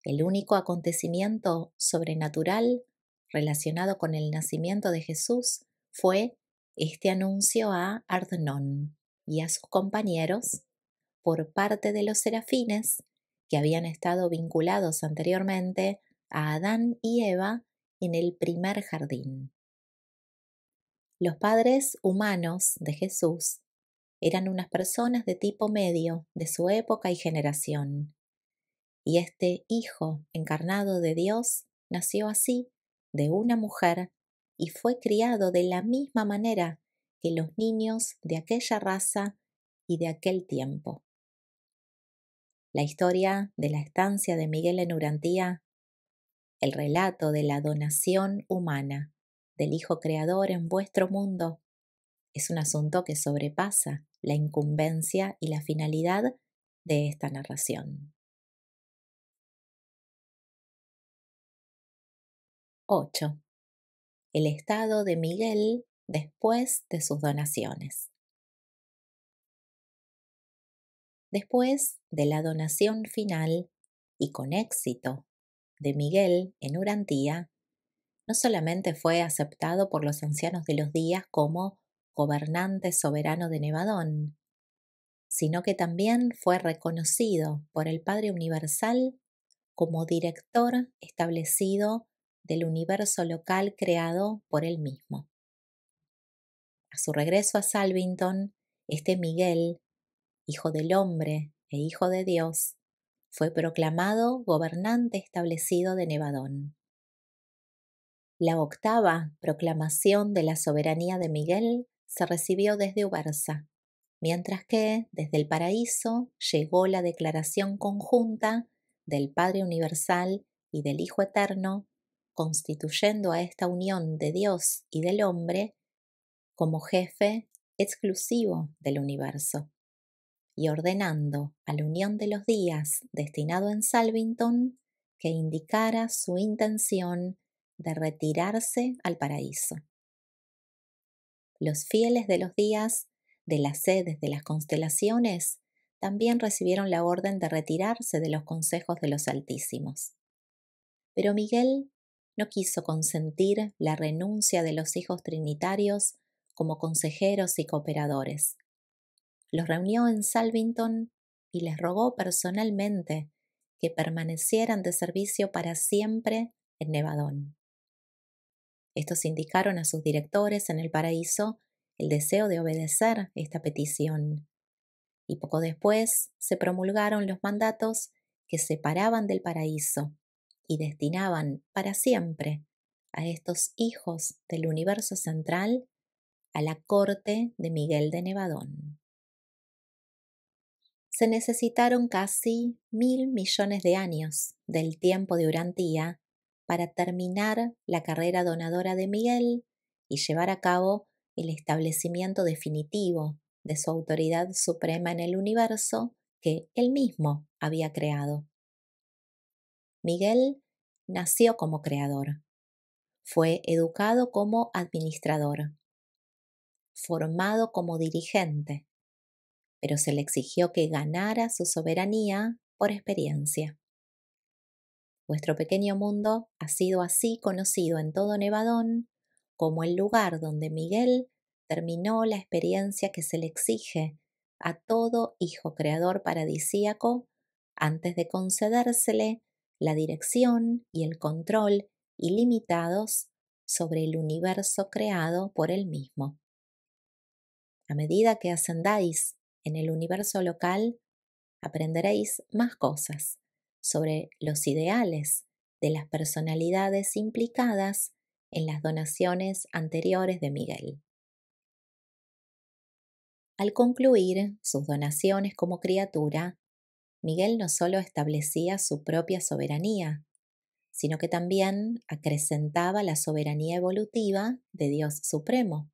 El único acontecimiento sobrenatural relacionado con el nacimiento de Jesús fue este anuncio a Ardnon y a sus compañeros por parte de los serafines que habían estado vinculados anteriormente a Adán y Eva en el primer jardín. Los padres humanos de Jesús eran unas personas de tipo medio de su época y generación, y este Hijo encarnado de Dios nació así, de una mujer, y fue criado de la misma manera que los niños de aquella raza y de aquel tiempo. La historia de la estancia de Miguel en Urantía, el relato de la donación humana del Hijo Creador en vuestro mundo, es un asunto que sobrepasa la incumbencia y la finalidad de esta narración. 8. El estado de Miguel después de sus donaciones. Después de la donación final y con éxito de Miguel en Urantía, no solamente fue aceptado por los ancianos de los días como gobernante soberano de Nevadón, sino que también fue reconocido por el Padre Universal como director establecido del universo local creado por él mismo. A su regreso a Salvington, este Miguel, hijo del hombre e hijo de Dios, fue proclamado gobernante establecido de Nevadón. La octava proclamación de la soberanía de Miguel se recibió desde Ubersa, mientras que desde el paraíso llegó la declaración conjunta del Padre Universal y del Hijo Eterno, constituyendo a esta unión de Dios y del hombre como jefe exclusivo del universo, y ordenando a la unión de los días destinado en Salvington que indicara su intención de retirarse al paraíso. Los fieles de los días de las sedes de las constelaciones también recibieron la orden de retirarse de los consejos de los Altísimos. Pero Miguel no quiso consentir la renuncia de los hijos trinitarios como consejeros y cooperadores, los reunió en Salvington y les rogó personalmente que permanecieran de servicio para siempre en Nevadón. Estos indicaron a sus directores en el paraíso el deseo de obedecer esta petición, y poco después se promulgaron los mandatos que separaban del paraíso y destinaban para siempre a estos hijos del universo central a la corte de Miguel de Nevadón. Se necesitaron casi 1.000 millones de años del tiempo de Urantía para terminar la carrera donadora de Miguel y llevar a cabo el establecimiento definitivo de su autoridad suprema en el universo que él mismo había creado. Miguel nació como creador, fue educado como administrador, formado como dirigente, pero se le exigió que ganara su soberanía por experiencia. Vuestro pequeño mundo ha sido así conocido en todo Nevadón como el lugar donde Miguel terminó la experiencia que se le exige a todo hijo creador paradisíaco antes de concedérsele la dirección y el control ilimitados sobre el universo creado por él mismo. A medida que ascendáis en el universo local, aprenderéis más cosas sobre los ideales de las personalidades implicadas en las donaciones anteriores de Miguel. Al concluir sus donaciones como criatura, Miguel no solo establecía su propia soberanía, sino que también acrecentaba la soberanía evolutiva de Dios Supremo.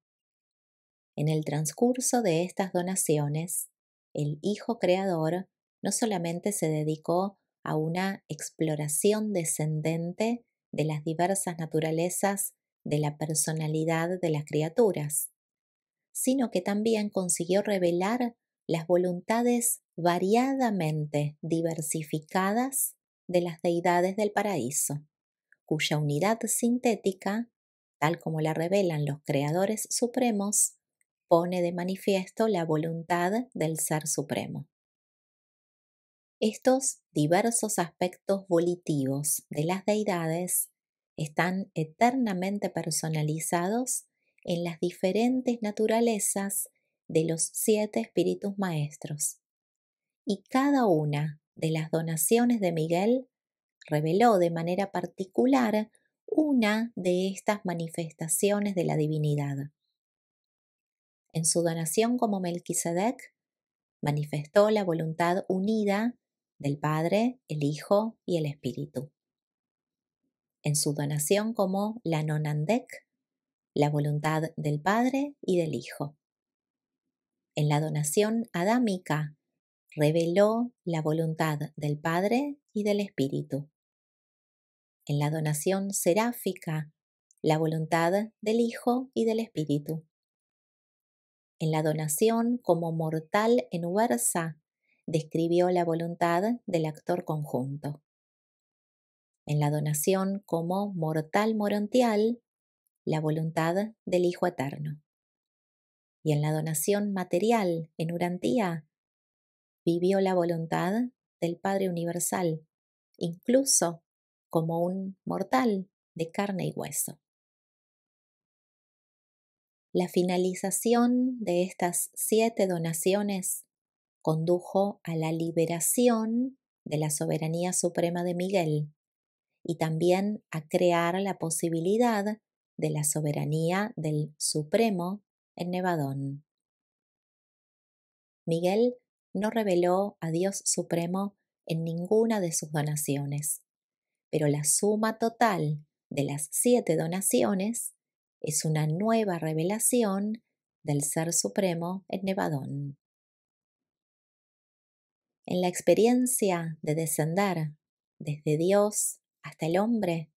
En el transcurso de estas donaciones, el Hijo Creador no solamente se dedicó a una exploración descendente de las diversas naturalezas de la personalidad de las criaturas, sino que también consiguió revelar las voluntades variadamente diversificadas de las deidades del paraíso, cuya unidad sintética, tal como la revelan los creadores supremos, pone de manifiesto la voluntad del Ser Supremo. Estos diversos aspectos volitivos de las deidades están eternamente personalizados en las diferentes naturalezas de los 7 espíritus maestros, y cada una de las donaciones de Miguel reveló de manera particular una de estas manifestaciones de la divinidad. En su donación como Melquisedec, manifestó la voluntad unida del Padre, el Hijo y el Espíritu. En su donación como la Nonandec, la voluntad del Padre y del Hijo. En la donación adámica, reveló la voluntad del Padre y del Espíritu. En la donación seráfica, la voluntad del Hijo y del Espíritu. En la donación como mortal en Ubersa, describió la voluntad del actor conjunto. En la donación como mortal morontial, la voluntad del Hijo Eterno. Y en la donación material en Urantía, vivió la voluntad del Padre Universal, incluso como un mortal de carne y hueso. La finalización de estas 7 donaciones condujo a la liberación de la soberanía suprema de Miguel y también a crear la posibilidad de la soberanía del Supremo en Nevadón. Miguel no reveló a Dios Supremo en ninguna de sus donaciones, pero la suma total de las 7 donaciones es una nueva revelación del Ser Supremo en Nevadón. En la experiencia de descender desde Dios hasta el hombre,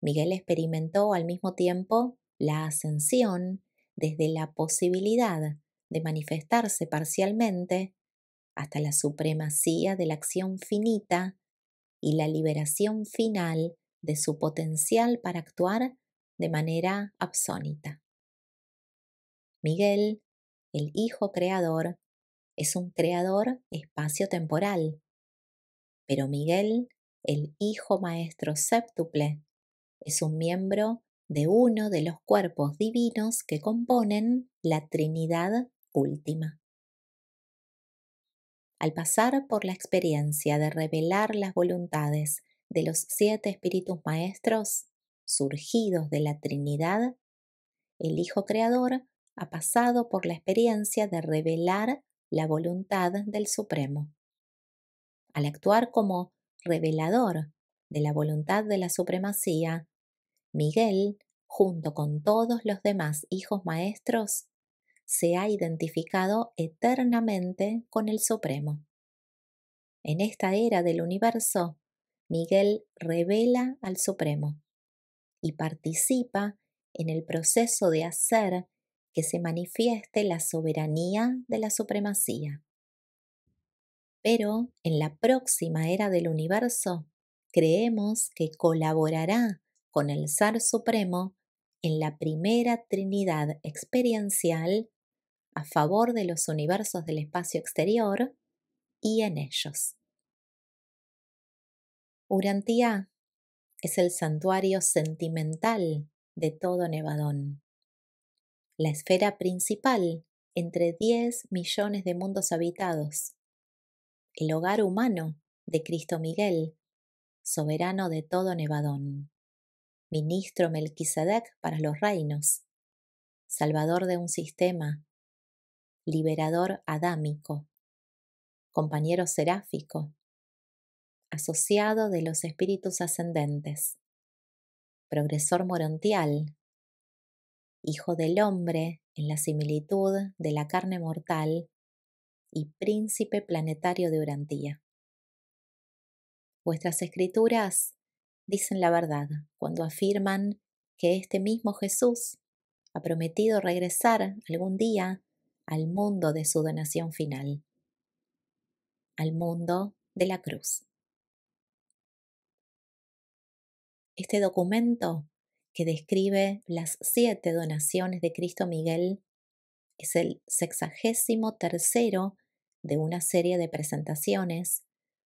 Miguel experimentó al mismo tiempo la ascensión desde la posibilidad de manifestarse parcialmente hasta la supremacía de la acción finita y la liberación final de su potencial para actuar de manera absónita. Miguel, el Hijo Creador, es un creador espacio-temporal, pero Miguel, el Hijo Maestro séptuple, es un miembro de uno de los cuerpos divinos que componen la Trinidad última. Al pasar por la experiencia de revelar las voluntades de los 7 espíritus maestros surgidos de la Trinidad, el Hijo Creador ha pasado por la experiencia de revelar la voluntad del Supremo. Al actuar como revelador de la voluntad de la supremacía, Miguel, junto con todos los demás hijos maestros, se ha identificado eternamente con el Supremo. En esta era del universo, Miguel revela al Supremo y participa en el proceso de hacer que se manifieste la soberanía de la supremacía. Pero en la próxima era del universo, creemos que colaborará con el Ser Supremo en la primera Trinidad experiencial a favor de los universos del espacio exterior y en ellos. Urantía es el santuario sentimental de todo Nevadón, la esfera principal entre 10 millones de mundos habitados, el hogar humano de Cristo Miguel, soberano de todo Nevadón, ministro Melquisedec para los reinos, salvador de un sistema, liberador adámico, compañero seráfico, asociado de los espíritus ascendentes, progresor morontial, hijo del hombre en la similitud de la carne mortal y príncipe planetario de Urantía. Vuestras escrituras dicen la verdad cuando afirman que este mismo Jesús ha prometido regresar algún día al mundo de su donación final, al mundo de la cruz. Este documento, que describe las 7 donaciones de Cristo Miguel, es el 63º de una serie de presentaciones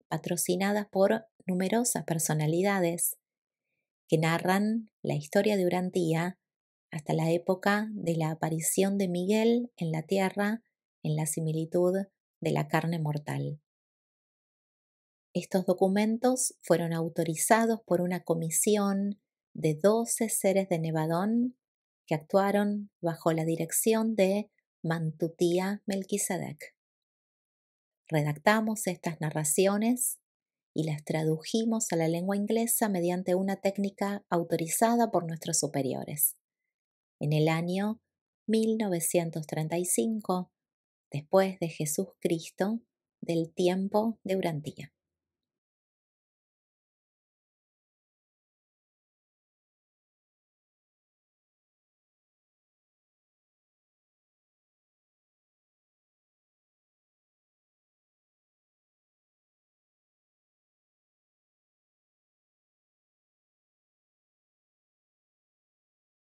patrocinadas por numerosas personalidades que narran la historia de Urantía hasta la época de la aparición de Miguel en la tierra en la similitud de la carne mortal. Estos documentos fueron autorizados por una comisión de 12 seres de Nevadón que actuaron bajo la dirección de Mantutía Melquisedec. Redactamos estas narraciones y las tradujimos a la lengua inglesa mediante una técnica autorizada por nuestros superiores. En el año 1935, después de Jesús Cristo, del tiempo de Urantía.